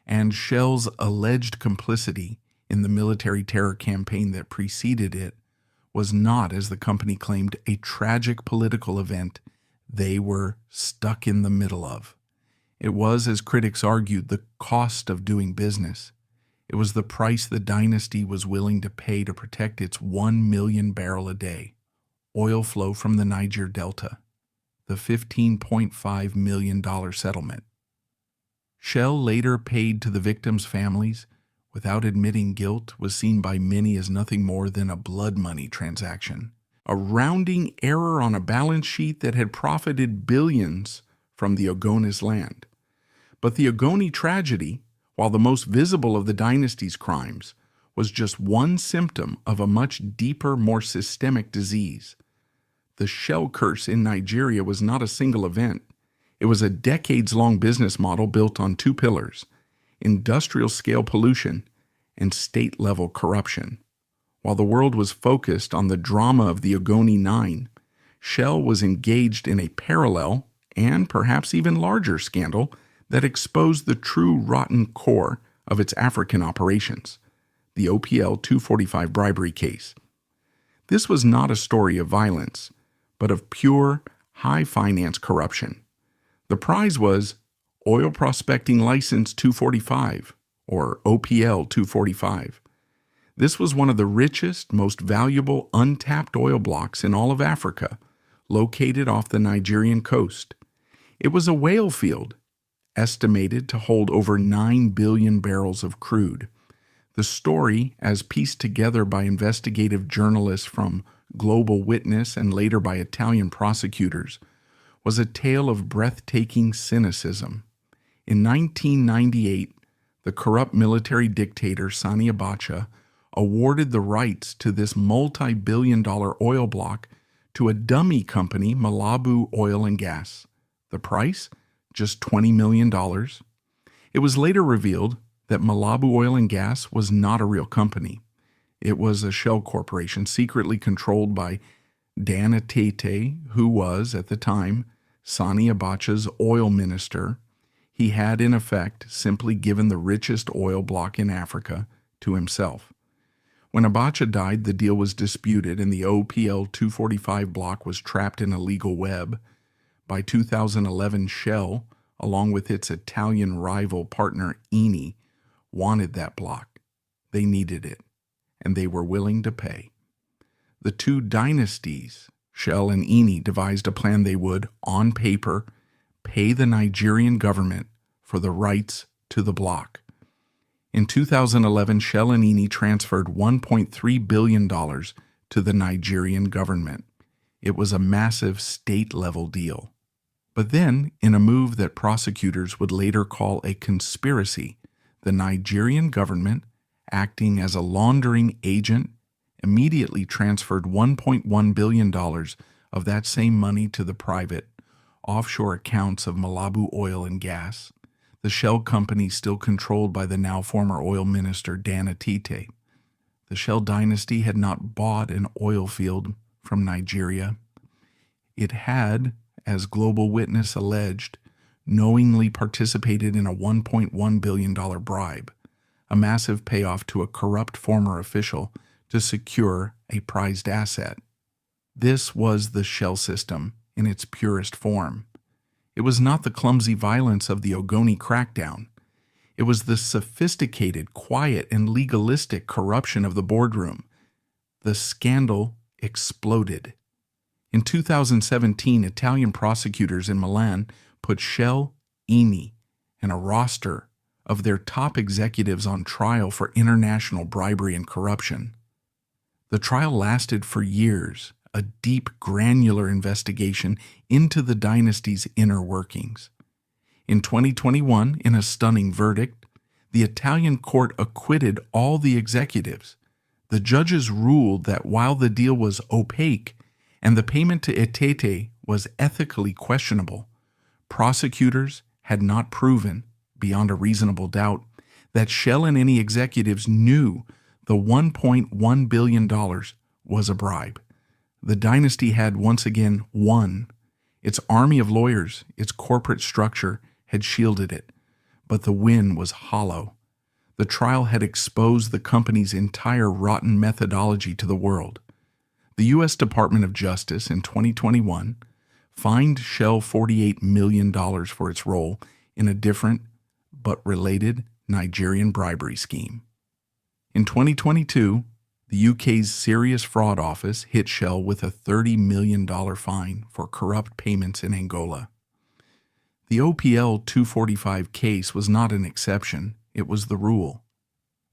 and Shell's alleged complicity in the military terror campaign that preceded it was not, as the company claimed, a tragic political event they were stuck in the middle of. It was, as critics argued, the cost of doing business. It was the price the dynasty was willing to pay to protect its 1 million barrel a day oil flow from the Niger Delta, the $15.5 million settlement. Shell later paid to the victims' families without admitting guilt was seen by many as nothing more than a blood money transaction, a rounding error on a balance sheet that had profited billions from the Ogoni's land. But the Ogoni tragedy, while the most visible of the dynasty's crimes, was just one symptom of a much deeper, more systemic disease. The Shell curse in Nigeria was not a single event. It was a decades-long business model built on 2 pillars: industrial-scale pollution and state-level corruption. While the world was focused on the drama of the Ogoni Nine, Shell was engaged in a parallel and perhaps even larger scandal that exposed the true rotten core of its African operations, the OPL 245 bribery case. This was not a story of violence, but of pure, high-finance corruption. The prize was Oil Prospecting License 245, or OPL 245. This was one of the richest, most valuable untapped oil blocks in all of Africa, located off the Nigerian coast. It was a whale field, estimated to hold over 9 billion barrels of crude. The story, as pieced together by investigative journalists from Global Witness and later by Italian prosecutors, was a tale of breathtaking cynicism. In 1998, the corrupt military dictator Sani Abacha awarded the rights to this multi-billion-dollar oil block to a dummy company, Malabu Oil and Gas. The price? Just $20 million. It was later revealed that Malabu Oil and Gas was not a real company. It was a shell corporation secretly controlled by Dan Etete, who was, at the time, Sani Abacha's oil minister. He had, in effect, simply given the richest oil block in Africa to himself. When Abacha died, the deal was disputed and the OPL 245 block was trapped in a legal web. By 2011, Shell, along with its Italian rival partner Eni, wanted that block. They needed it, and they were willing to pay. The two dynasties, Shell and Eni, devised a plan they would, on paper, pay the Nigerian government for the rights to the block. In 2011, Shell and Eni transferred $1.3 billion to the Nigerian government. It was a massive state-level deal. But then, in a move that prosecutors would later call a conspiracy, the Nigerian government, acting as a laundering agent, immediately transferred $1.1 billion of that same money to the private, offshore accounts of Malabu Oil and Gas, the Shell company still controlled by the now former oil minister Dan Etete. The Shell dynasty had not bought an oil field from Nigeria. It had, as Global Witness alleged, knowingly participated in a $1.1 billion bribe, a massive payoff to a corrupt former official to secure a prized asset. This was the Shell system in its purest form. It was not the clumsy violence of the Ogoni crackdown. It was the sophisticated, quiet, and legalistic corruption of the boardroom. The scandal exploded. In 2017, Italian prosecutors in Milan put Shell, Eni, and a roster of their top executives on trial for international bribery and corruption. The trial lasted for years, a deep, granular investigation into the dynasty's inner workings. In 2021, in a stunning verdict, the Italian court acquitted all the executives. The judges ruled that while the deal was opaque and the payment to Etete was ethically questionable, prosecutors had not proven, beyond a reasonable doubt, that Shell and any executives knew the $1.1 billion was a bribe. The dynasty had once again won. Its army of lawyers, its corporate structure, had shielded it, but the win was hollow. The trial had exposed the company's entire rotten methodology to the world. The U.S. Department of Justice in 2021 fined Shell $48 million for its role in a different but related Nigerian bribery scheme. In 2022, the UK's Serious Fraud Office hit Shell with a $30 million fine for corrupt payments in Angola. The OPL 245 case was not an exception, it was the rule.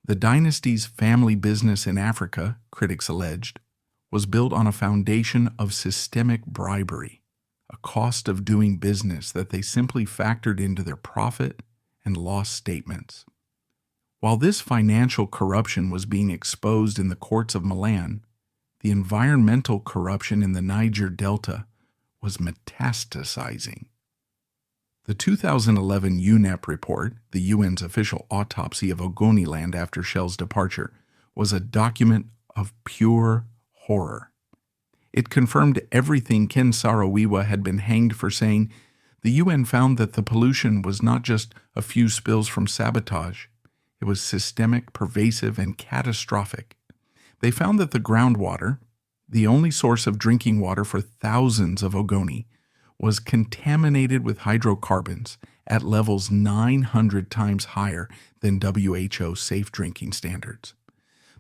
The dynasty's family business in Africa, critics alleged, was built on a foundation of systemic bribery, a cost of doing business that they simply factored into their profit and loss statements. While this financial corruption was being exposed in the courts of Milan, the environmental corruption in the Niger Delta was metastasizing. The 2011 UNEP report, the UN's official autopsy of Ogoniland after Shell's departure, was a document of pure horror. It confirmed everything Ken Saro-Wiwa had been hanged for saying. The UN found that the pollution was not just a few spills from sabotage. It was systemic, pervasive, and catastrophic. They found that the groundwater, the only source of drinking water for thousands of Ogoni, was contaminated with hydrocarbons at levels 900 times higher than WHO safe drinking standards.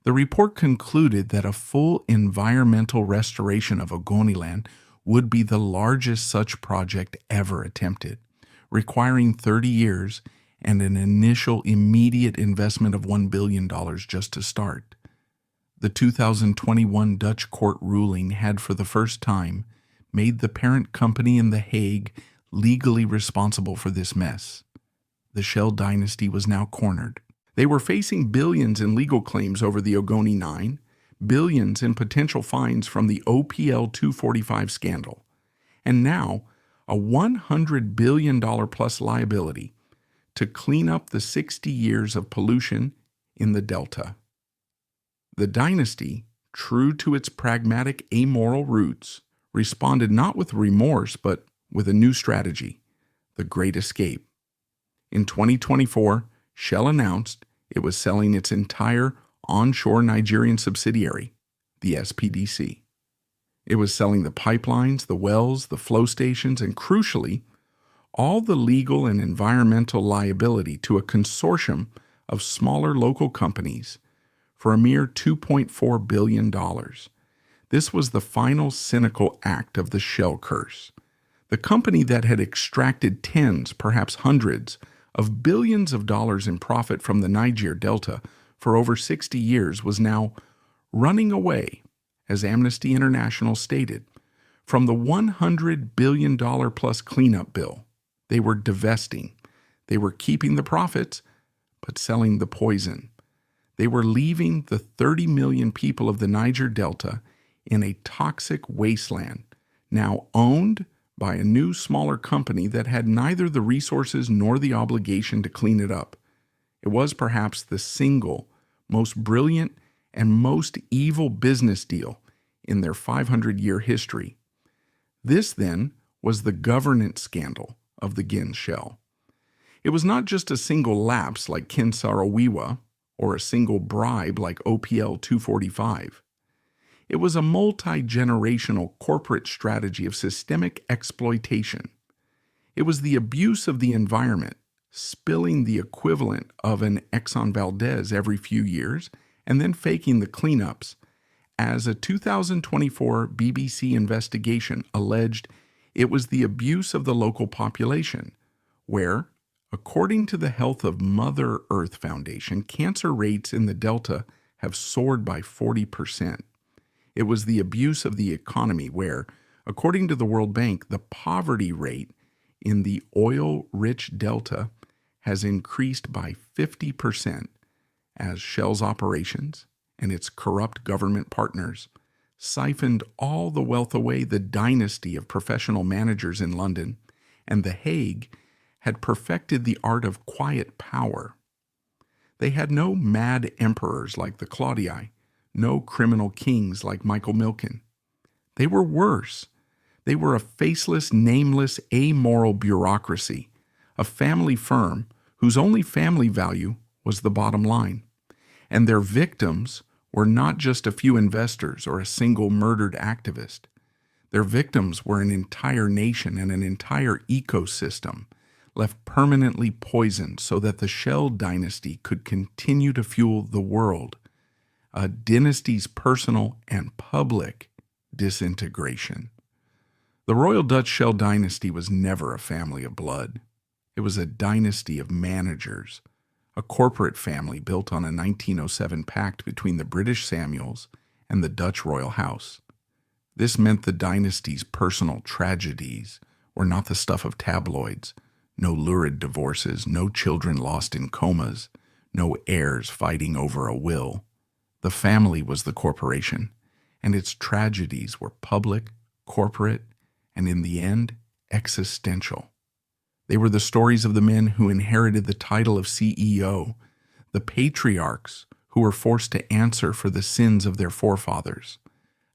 The report concluded that a full environmental restoration of Ogoniland would be the largest such project ever attempted, requiring 30 years and an initial immediate investment of $1 billion just to start. The 2021 Dutch court ruling had for the first time made the parent company in The Hague legally responsible for this mess. The Shell dynasty was now cornered. They were facing billions in legal claims over the Ogoni 9, billions in potential fines from the OPL 245 scandal, and now a $100 billion plus liability to clean up the 60 years of pollution in the Delta. The dynasty, true to its pragmatic, amoral roots, responded not with remorse but with a new strategy, the Great Escape. In 2024, Shell announced it was selling its entire onshore Nigerian subsidiary, the SPDC. It was selling the pipelines, the wells, the flow stations, and crucially, all the legal and environmental liability to a consortium of smaller local companies for a mere $2.4 billion. This was the final cynical act of the Shell curse. The company that had extracted tens, perhaps hundreds, of billions of dollars in profit from the Niger Delta for over 60 years was now running away, as Amnesty International stated, from the $100 billion plus cleanup bill. They were divesting. They were keeping the profits, but selling the poison. They were leaving the 30 million people of the Niger Delta in a toxic wasteland, now owned by a new, smaller company that had neither the resources nor the obligation to clean it up. It was perhaps the single most brilliant and most evil business deal in their 500-year history. This, then, was the governance scandal of the Gin Shell. It was not just a single lapse like Ken Saro-Wiwa or a single bribe like OPL 245. It was a multi-generational corporate strategy of systemic exploitation. It was the abuse of the environment, spilling the equivalent of an Exxon Valdez every few years, and then faking the cleanups. As a 2024 BBC investigation alleged, it was the abuse of the local population, where, according to the Health of Mother Earth Foundation, cancer rates in the Delta have soared by 40%. It was the abuse of the economy where, according to the World Bank, the poverty rate in the oil-rich Delta has increased by 50% as Shell's operations and its corrupt government partners siphoned all the wealth away. The dynasty of professional managers in London and The Hague had perfected the art of quiet power. They had no mad emperors like the Claudii, no criminal kings like Michael Milken. They were worse. They were a faceless, nameless, amoral bureaucracy, a family firm whose only family value was the bottom line. And their victims were not just a few investors or a single murdered activist. Their victims were an entire nation and an entire ecosystem left permanently poisoned so that the Shell dynasty could continue to fuel the world, a dynasty's personal and public disintegration. The Royal Dutch Shell dynasty was never a family of blood. It was a dynasty of managers, a corporate family built on a 1907 pact between the British Samuels and the Dutch royal house. This meant the dynasty's personal tragedies were not the stuff of tabloids, no lurid divorces, no children lost in comas, no heirs fighting over a will. The family was the corporation, and its tragedies were public, corporate, and in the end, existential. They were the stories of the men who inherited the title of CEO, the patriarchs who were forced to answer for the sins of their forefathers,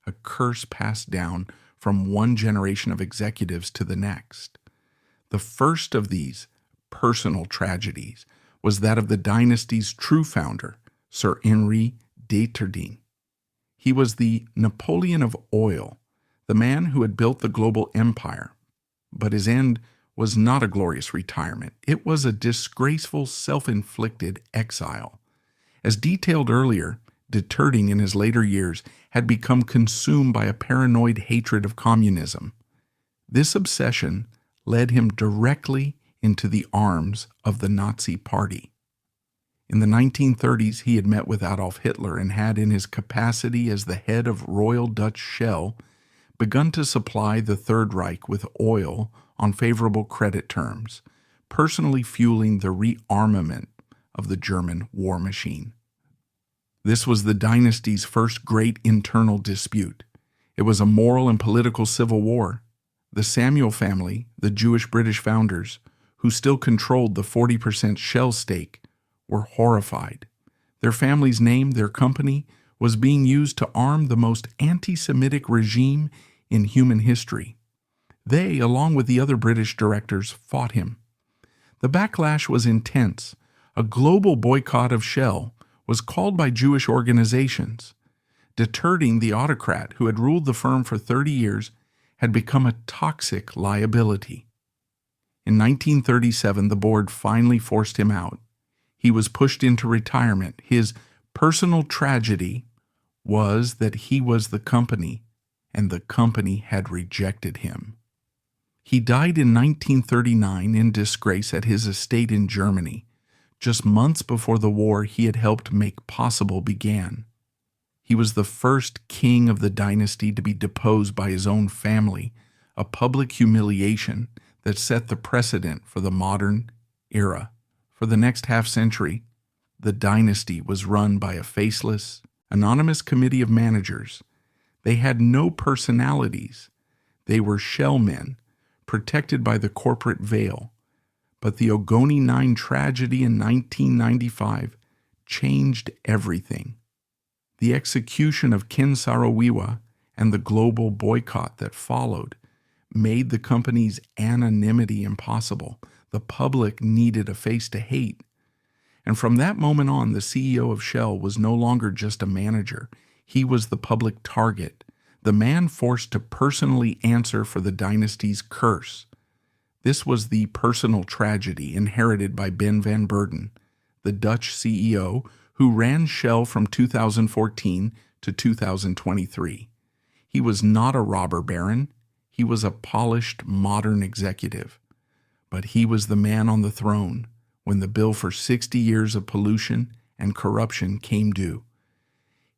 a curse passed down from one generation of executives to the next. The first of these personal tragedies was that of the dynasty's true founder, Sir Henri Deterding. He was the Napoleon of oil, the man who had built the global empire. But his end was not a glorious retirement. It was a disgraceful, self-inflicted exile. As detailed earlier, Deterding in his later years had become consumed by a paranoid hatred of communism. This obsession led him directly into the arms of the Nazi Party. In the 1930s, he had met with Adolf Hitler and had, in his capacity as the head of Royal Dutch Shell, begun to supply the Third Reich with oil on favorable credit terms, personally fueling the rearmament of the German war machine. This was the dynasty's first great internal dispute. It was a moral and political civil war. The Samuel family, the Jewish British founders, who still controlled the 40% Shell stake, were horrified. Their family's name, their company, was being used to arm the most anti-Semitic regime in human history. They, along with the other British directors, fought him. The backlash was intense. A global boycott of Shell was called by Jewish organizations. Deterring the autocrat who had ruled the firm for 30 years had become a toxic liability. In 1937, the board finally forced him out. He was pushed into retirement. His personal tragedy was that he was the company, and the company had rejected him. He died in 1939 in disgrace at his estate in Germany, just months before the war he had helped make possible began. He was the first king of the dynasty to be deposed by his own family, a public humiliation that set the precedent for the modern era. For the next half-century, the dynasty was run by a faceless, anonymous committee of managers. They had no personalities. They were shellmen, protected by the corporate veil. But the Ogoni 9 tragedy in 1995 changed everything. The execution of Ken Saro-Wiwa and the global boycott that followed made the company's anonymity impossible. The public needed a face to hate. And from that moment on, the CEO of Shell was no longer just a manager. He was the public target, the man forced to personally answer for the dynasty's curse. This was the personal tragedy inherited by Ben van Beurden, the Dutch CEO who ran Shell from 2014 to 2023. He was not a robber baron. He was a polished, modern executive. But he was the man on the throne when the bill for 60 years of pollution and corruption came due.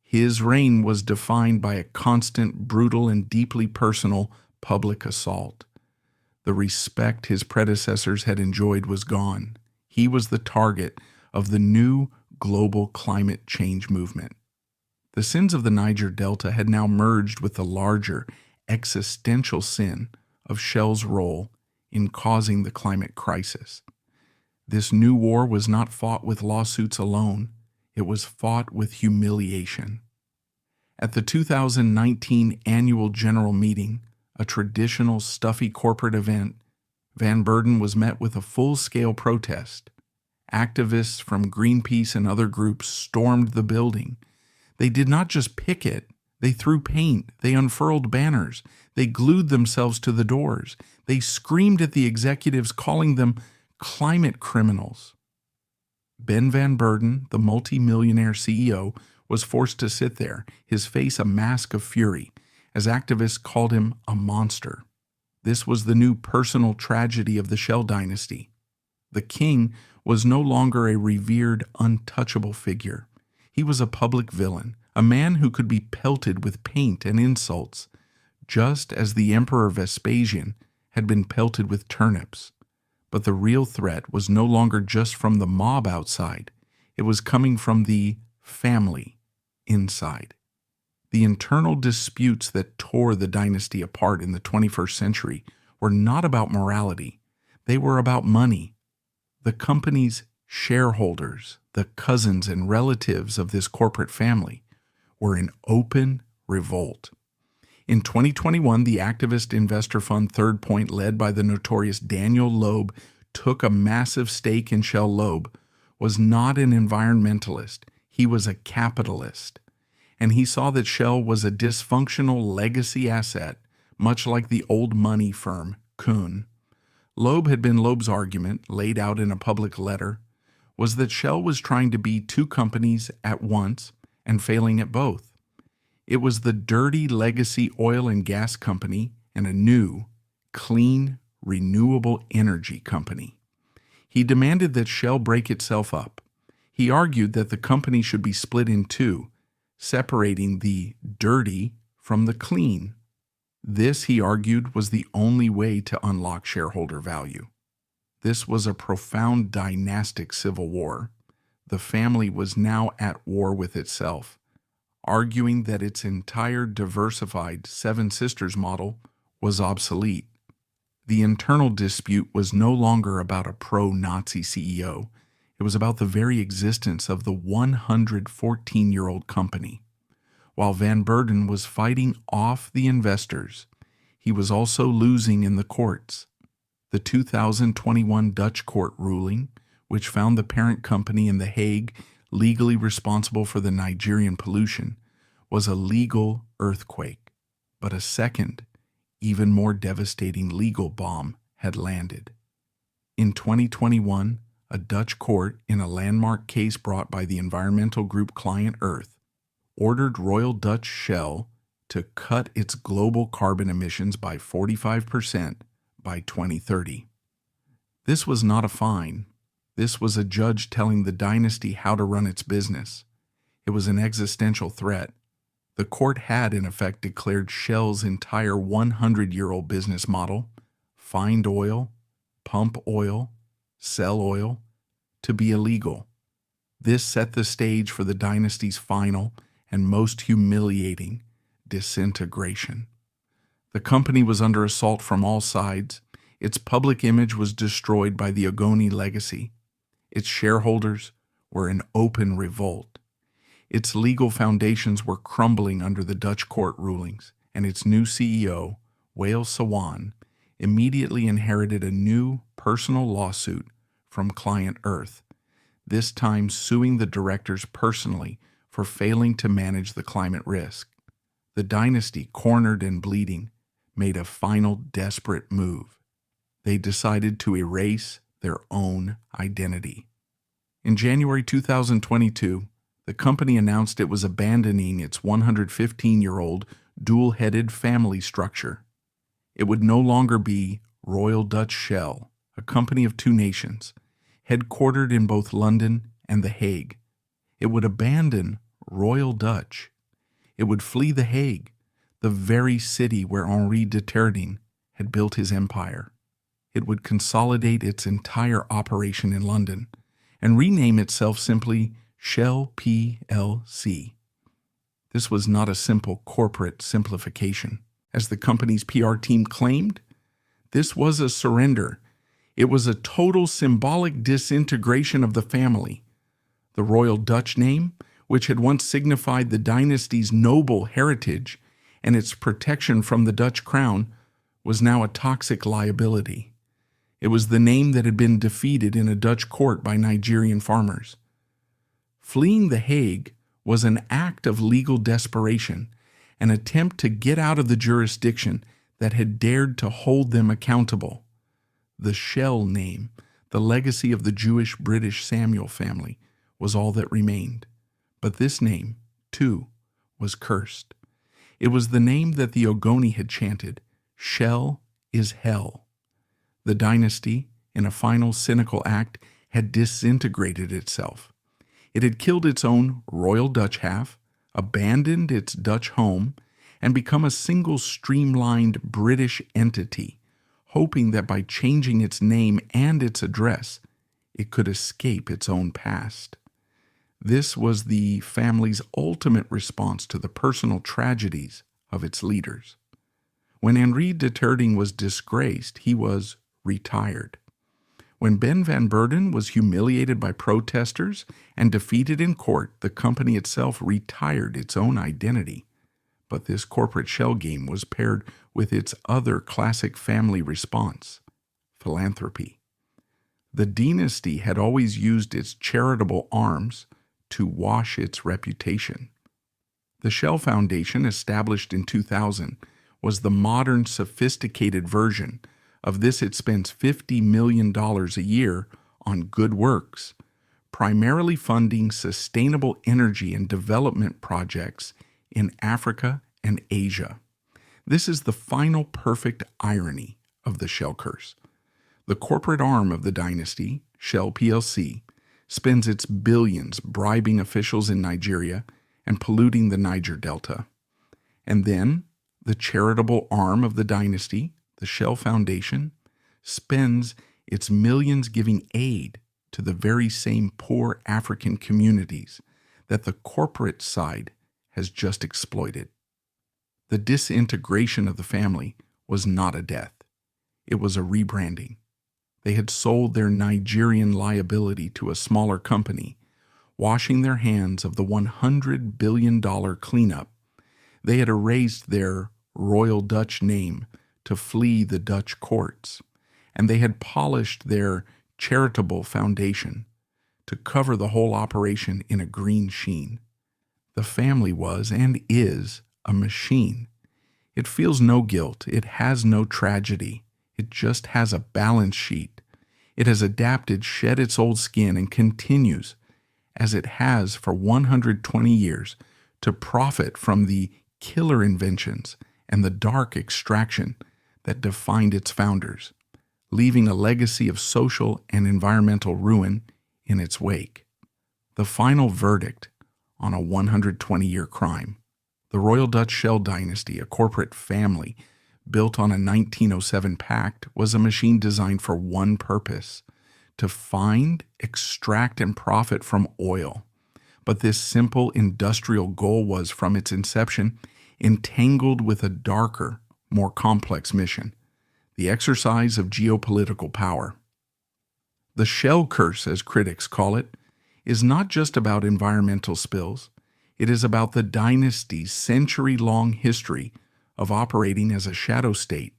His reign was defined by a constant, brutal, and deeply personal public assault. The respect his predecessors had enjoyed was gone. He was the target of the new global climate change movement. The sins of the Niger Delta had now merged with the larger existential sin of Shell's role in causing the climate crisis. This new war was not fought with lawsuits alone. It was fought with humiliation. At the 2019 annual general meeting, a traditional stuffy corporate event, Van Beurden was met with a full-scale protest. Activists from Greenpeace and other groups stormed the building. They did not just picket, they threw paint, they unfurled banners, they glued themselves to the doors, they screamed at the executives, calling them climate criminals. Ben van Beurden, the multi-millionaire CEO, was forced to sit there, his face a mask of fury, as activists called him a monster. This was the new personal tragedy of the Shell dynasty. The king was no longer a revered, untouchable figure. He was a public villain, a man who could be pelted with paint and insults, just as the Emperor Vespasian had been pelted with turnips. But the real threat was no longer just from the mob outside. It was coming from the family inside. The internal disputes that tore the dynasty apart in the 21st century were not about morality. They were about money. The company's shareholders, the cousins and relatives of this corporate family, were in open revolt. In 2021, the activist investor fund Third Point, led by the notorious Daniel Loeb, took a massive stake in Shell. Loeb was not an environmentalist. He was a capitalist. And he saw that Shell was a dysfunctional legacy asset, much like the old money firm, Kuhn. Loeb had been Loeb's argument, laid out in a public letter, was that Shell was trying to be two companies at once and failing at both. It was the dirty legacy oil and gas company and a new, clean, renewable energy company. He demanded that Shell break itself up. He argued that the company should be split in two, separating the dirty from the clean. This, he argued, was the only way to unlock shareholder value. This was a profound dynastic civil war. The family was now at war with itself, arguing that its entire diversified Seven Sisters model was obsolete. The internal dispute was no longer about a pro-Nazi CEO. It was about the very existence of the 114-year-old company. While Van Beurden was fighting off the investors, he was also losing in the courts. The 2021 Dutch court ruling, which found the parent company in The Hague legally responsible for the Nigerian pollution, was a legal earthquake. But a second, even more devastating legal bomb had landed. In 2021, a Dutch court, in a landmark case brought by the environmental group Client Earth, ordered Royal Dutch Shell to cut its global carbon emissions by 45% by 2030. This was not a fine. This was a judge telling the dynasty how to run its business. It was an existential threat. The court had, in effect, declared Shell's entire 100-year-old business model, find oil, pump oil, sell oil, to be illegal. This set the stage for the dynasty's final and most humiliating disintegration. The company was under assault from all sides. Its public image was destroyed by the Ogoni legacy. Its shareholders were in open revolt. Its legal foundations were crumbling under the Dutch court rulings, and its new CEO, Wael Sawan, immediately inherited a new personal lawsuit from Client Earth, this time suing the directors personally for failing to manage the climate risk. The dynasty, cornered and bleeding, made a final desperate move. They decided to erase their own identity. In January 2022, the company announced it was abandoning its 115-year-old dual-headed family structure. It would no longer be Royal Dutch Shell, a company of two nations, headquartered in both London and The Hague. It would abandon Royal Dutch. It would flee The Hague, the very city where Henri de Terden had built his empire. It would consolidate its entire operation in London and rename itself simply Shell plc. This was not a simple corporate simplification. As the company's PR team claimed, this was a surrender. It was a total symbolic disintegration of the family. The Royal Dutch name, which had once signified the dynasty's noble heritage and its protection from the Dutch crown, was now a toxic liability. It was the name that had been defeated in a Dutch court by Nigerian farmers. Fleeing The Hague was an act of legal desperation, an attempt to get out of the jurisdiction that had dared to hold them accountable. The Shell name, the legacy of the Jewish British Samuel family, was all that remained. But this name, too, was cursed. It was the name that the Ogoni had chanted, Shell is hell. The dynasty, in a final cynical act, had disintegrated itself. It had killed its own Royal Dutch half, abandoned its Dutch home, and become a single streamlined British entity, hoping that by changing its name and its address, it could escape its own past. This was the family's ultimate response to the personal tragedies of its leaders. When Henri de Terden was disgraced, he was retired. When Ben Van Beurden was humiliated by protesters and defeated in court, the company itself retired its own identity. But this corporate shell game was paired with its other classic family response, philanthropy. The dynasty had always used its charitable arms to wash its reputation. The Shell Foundation, established in 2000, was the modern, sophisticated version of this. It spends $50 million a year on good works, primarily funding sustainable energy and development projects in Africa and Asia. This is the final perfect irony of the Shell curse. The corporate arm of the dynasty, Shell plc, spends its billions bribing officials in Nigeria and polluting the Niger Delta. And then, The charitable arm of the dynasty, the Shell Foundation, spends its millions giving aid to the very same poor African communities that the corporate side has just exploited. The disintegration of the family was not a death. It was a rebranding. They had sold their Nigerian liability to a smaller company, washing their hands of the $100 billion cleanup. They had erased their Royal Dutch name to flee the Dutch courts, and they had polished their charitable foundation to cover the whole operation in a green sheen. The family was and is a machine. It feels no guilt. It has no tragedy. It just has a balance sheet. It has adapted, shed its old skin, and continues, as it has for 120 years, to profit from the killer inventions and the dark extraction that defined its founders, leaving a legacy of social and environmental ruin in its wake. The final verdict on a 120-year crime. The Royal Dutch Shell dynasty, a corporate family built on a 1907 pact, was a machine designed for one purpose: to find, extract, and profit from oil. But this simple industrial goal was, from its inception, entangled with a darker, more complex mission: the exercise of geopolitical power. The Shell curse, as critics call it, is not just about environmental spills. It is about the dynasty's century-long history of operating as a shadow state,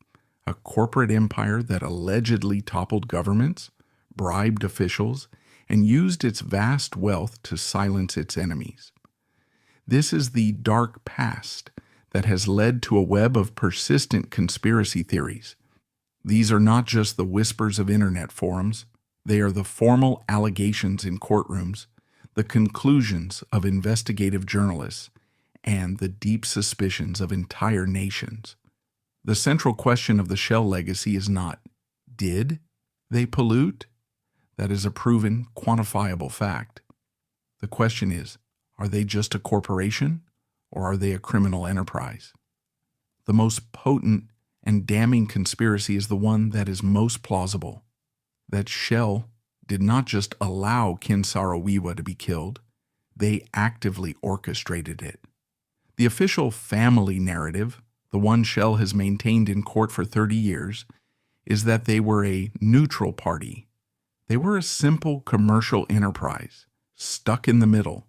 a corporate empire that allegedly toppled governments, bribed officials, and used its vast wealth to silence its enemies. This is the dark past that has led to a web of persistent conspiracy theories. These are not just the whispers of internet forums. They are the formal allegations in courtrooms, the conclusions of investigative journalists, and the deep suspicions of entire nations. The central question of the Shell legacy is not, did they pollute? That is a proven, quantifiable fact. The question is, are they just a corporation, or are they a criminal enterprise? The most potent and damning conspiracy is the one that is most plausible: that Shell did not just allow Ken Saro-Wiwa to be killed, they actively orchestrated it. The official family narrative, the one Shell has maintained in court for 30 years, is that they were a neutral party. They were a simple commercial enterprise, stuck in the middle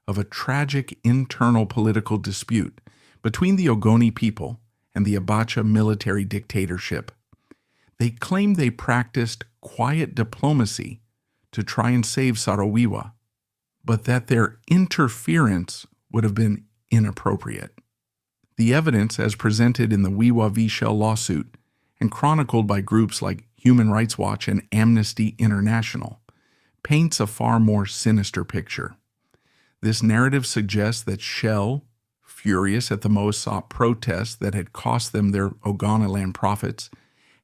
of a tragic internal political dispute between the Ogoni people and the Abacha military dictatorship. They claimed they practiced quiet diplomacy to try and save Saro-Wiwa, but that their interference would have been inappropriate. The evidence, as presented in the Wiwa v. Shell lawsuit and chronicled by groups like Human Rights Watch and Amnesty International, paints a far more sinister picture. This narrative suggests that Shell, furious at the Mossop protests that had cost them their Ogoniland profits,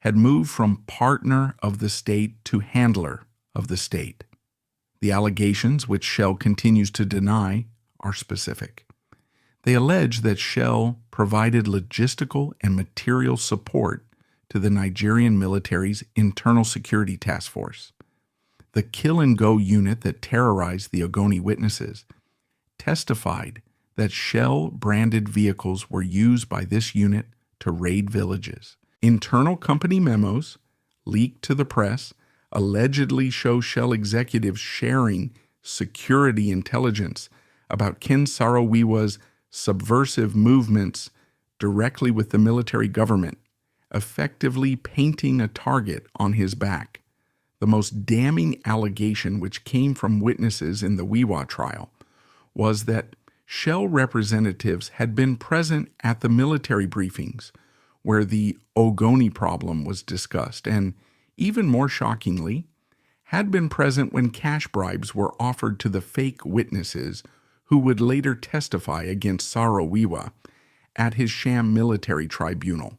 had moved from partner of the state to handler of the state. The allegations, which Shell continues to deny, are specific. They allege that Shell provided logistical and material support to the Nigerian military's Internal Security Task Force. The kill-and-go unit that terrorized the Ogoni witnesses testified that Shell-branded vehicles were used by this unit to raid villages. Internal company memos, leaked to the press, allegedly show Shell executives sharing security intelligence about Ken Saro-Wiwa's subversive movements directly with the military government, effectively painting a target on his back. The most damning allegation, which came from witnesses in the Wiwa trial, was that Shell representatives had been present at the military briefings where the Ogoni problem was discussed, and even more shockingly, had been present when cash bribes were offered to the fake witnesses who would later testify against Saro-Wiwa at his sham military tribunal.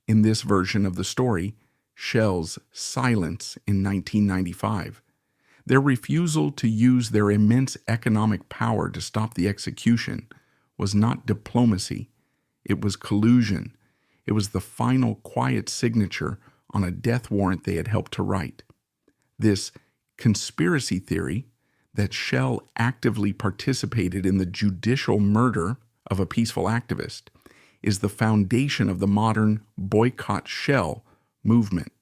In this version of the story, Shell's silence in 1995, their refusal to use their immense economic power to stop the execution, was not diplomacy. It was collusion. It was the final quiet signature on a death warrant they had helped to write. This conspiracy theory that Shell actively participated in the judicial murder of a peaceful activist is the foundation of the modern boycott Shell movement.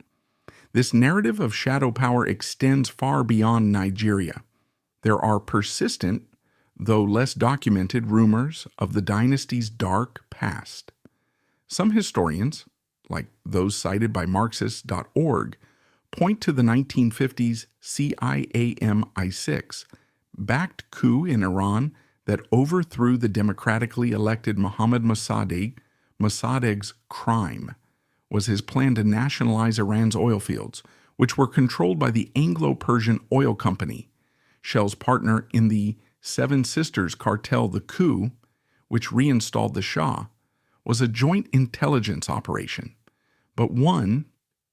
This narrative of shadow power extends far beyond Nigeria. There are persistent, though less documented, rumors of the dynasty's dark past. Some historians, like those cited by Marxist.org, point to the 1950s CIAM-I6 backed coup in Iran that overthrew the democratically elected Mohammad Mossadegh. Mossadegh's crime was his plan to nationalize Iran's oil fields, which were controlled by the Anglo-Persian Oil Company, Shell's partner in the Seven Sisters cartel. The coup, which reinstalled the Shah, was a joint intelligence operation, but one,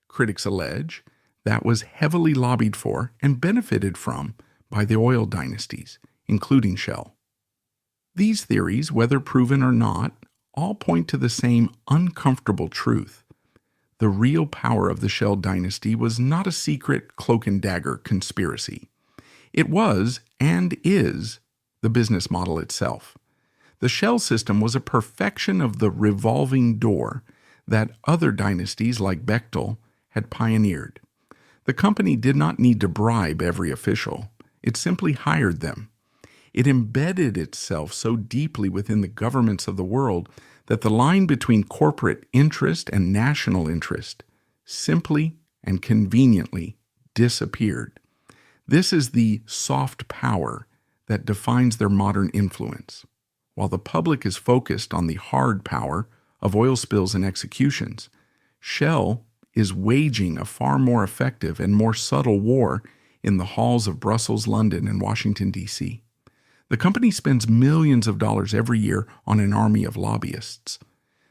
critics allege, that was heavily lobbied for and benefited from by the oil dynasties, including Shell. These theories, whether proven or not, all point to the same uncomfortable truth. The real power of the Shell dynasty was not a secret cloak and dagger conspiracy. It was, and is, the business model itself. The Shell system was a perfection of the revolving door that other dynasties like Bechtel had pioneered. The company did not need to bribe every official. It simply hired them. It embedded itself so deeply within the governments of the world that the line between corporate interest and national interest simply and conveniently disappeared. This is the soft power that defines their modern influence. While the public is focused on the hard power of oil spills and executions, Shell is waging a far more effective and more subtle war in the halls of Brussels, London, and Washington, D.C. The company spends millions of dollars every year on an army of lobbyists.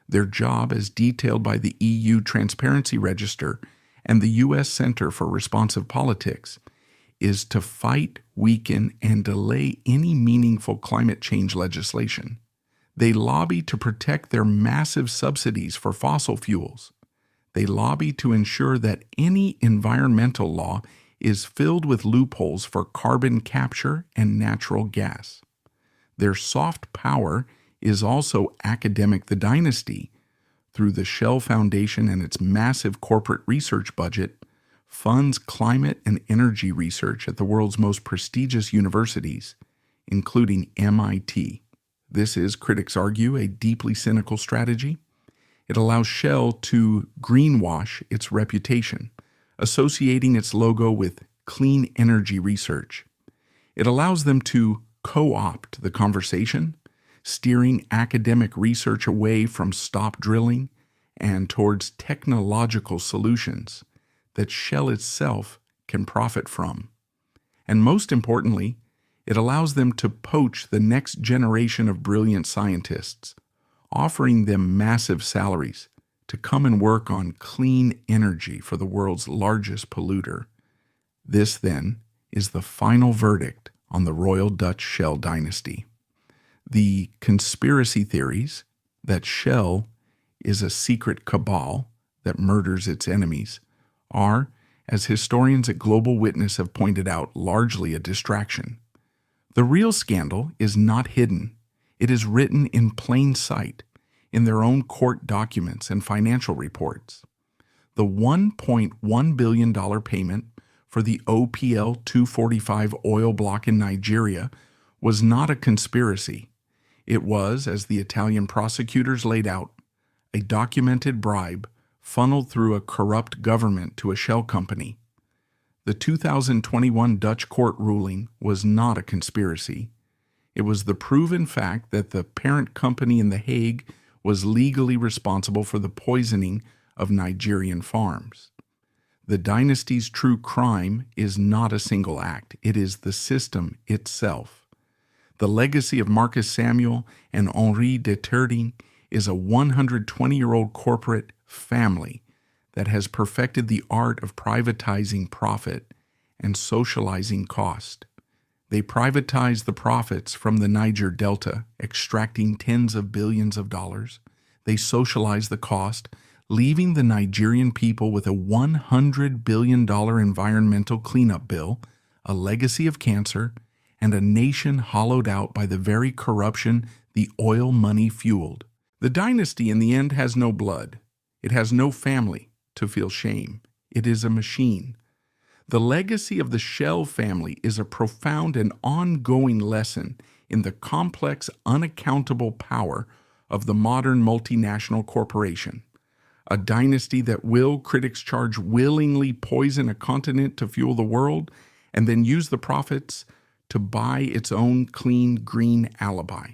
Their job, as detailed by the EU Transparency Register and the U.S. Center for Responsive Politics, is to fight, weaken, and delay any meaningful climate change legislation. They lobby to protect their massive subsidies for fossil fuels. They lobby to ensure that any environmental law is filled with loopholes for carbon capture and natural gas. Their soft power is also academic. The dynasty, through the Shell Foundation and its massive corporate research budget, funds climate and energy research at the world's most prestigious universities, including MIT. This is, critics argue, a deeply cynical strategy. It allows Shell to greenwash its reputation, associating its logo with clean energy research. It allows them to co-opt the conversation, steering academic research away from stop drilling and towards technological solutions that Shell itself can profit from. And most importantly, it allows them to poach the next generation of brilliant scientists, offering them massive salaries to come and work on clean energy for the world's largest polluter. This, then, is the final verdict on the Royal Dutch Shell dynasty. The conspiracy theories that Shell is a secret cabal that murders its enemies are, as historians at Global Witness have pointed out, largely a distraction. The real scandal is not hidden. It is written in plain sight in their own court documents and financial reports. The $1.1 billion payment for the OPL 245 oil block in Nigeria was not a conspiracy. It was, as the Italian prosecutors laid out, a documented bribe funneled through a corrupt government to a shell company. The 2021 Dutch court ruling was not a conspiracy. It was the proven fact that the parent company in The Hague was legally responsible for the poisoning of Nigerian farms. The dynasty's true crime is not a single act. It is the system itself. The legacy of Marcus Samuel and Henri de Terding is a 120-year-old corporate family that has perfected the art of privatizing profit and socializing cost. They privatized the profits from the Niger Delta, extracting tens of billions of dollars. They socialized the cost, leaving the Nigerian people with a $100 billion environmental cleanup bill, a legacy of cancer, and a nation hollowed out by the very corruption the oil money fueled. The dynasty in the end has no blood. It has no family to feel shame. It is a machine. The legacy of the Shell family is a profound and ongoing lesson in the complex, unaccountable power of the modern multinational corporation. A dynasty that will, critics charge, willingly poison a continent to fuel the world and then use the profits to buy its own clean, green alibi.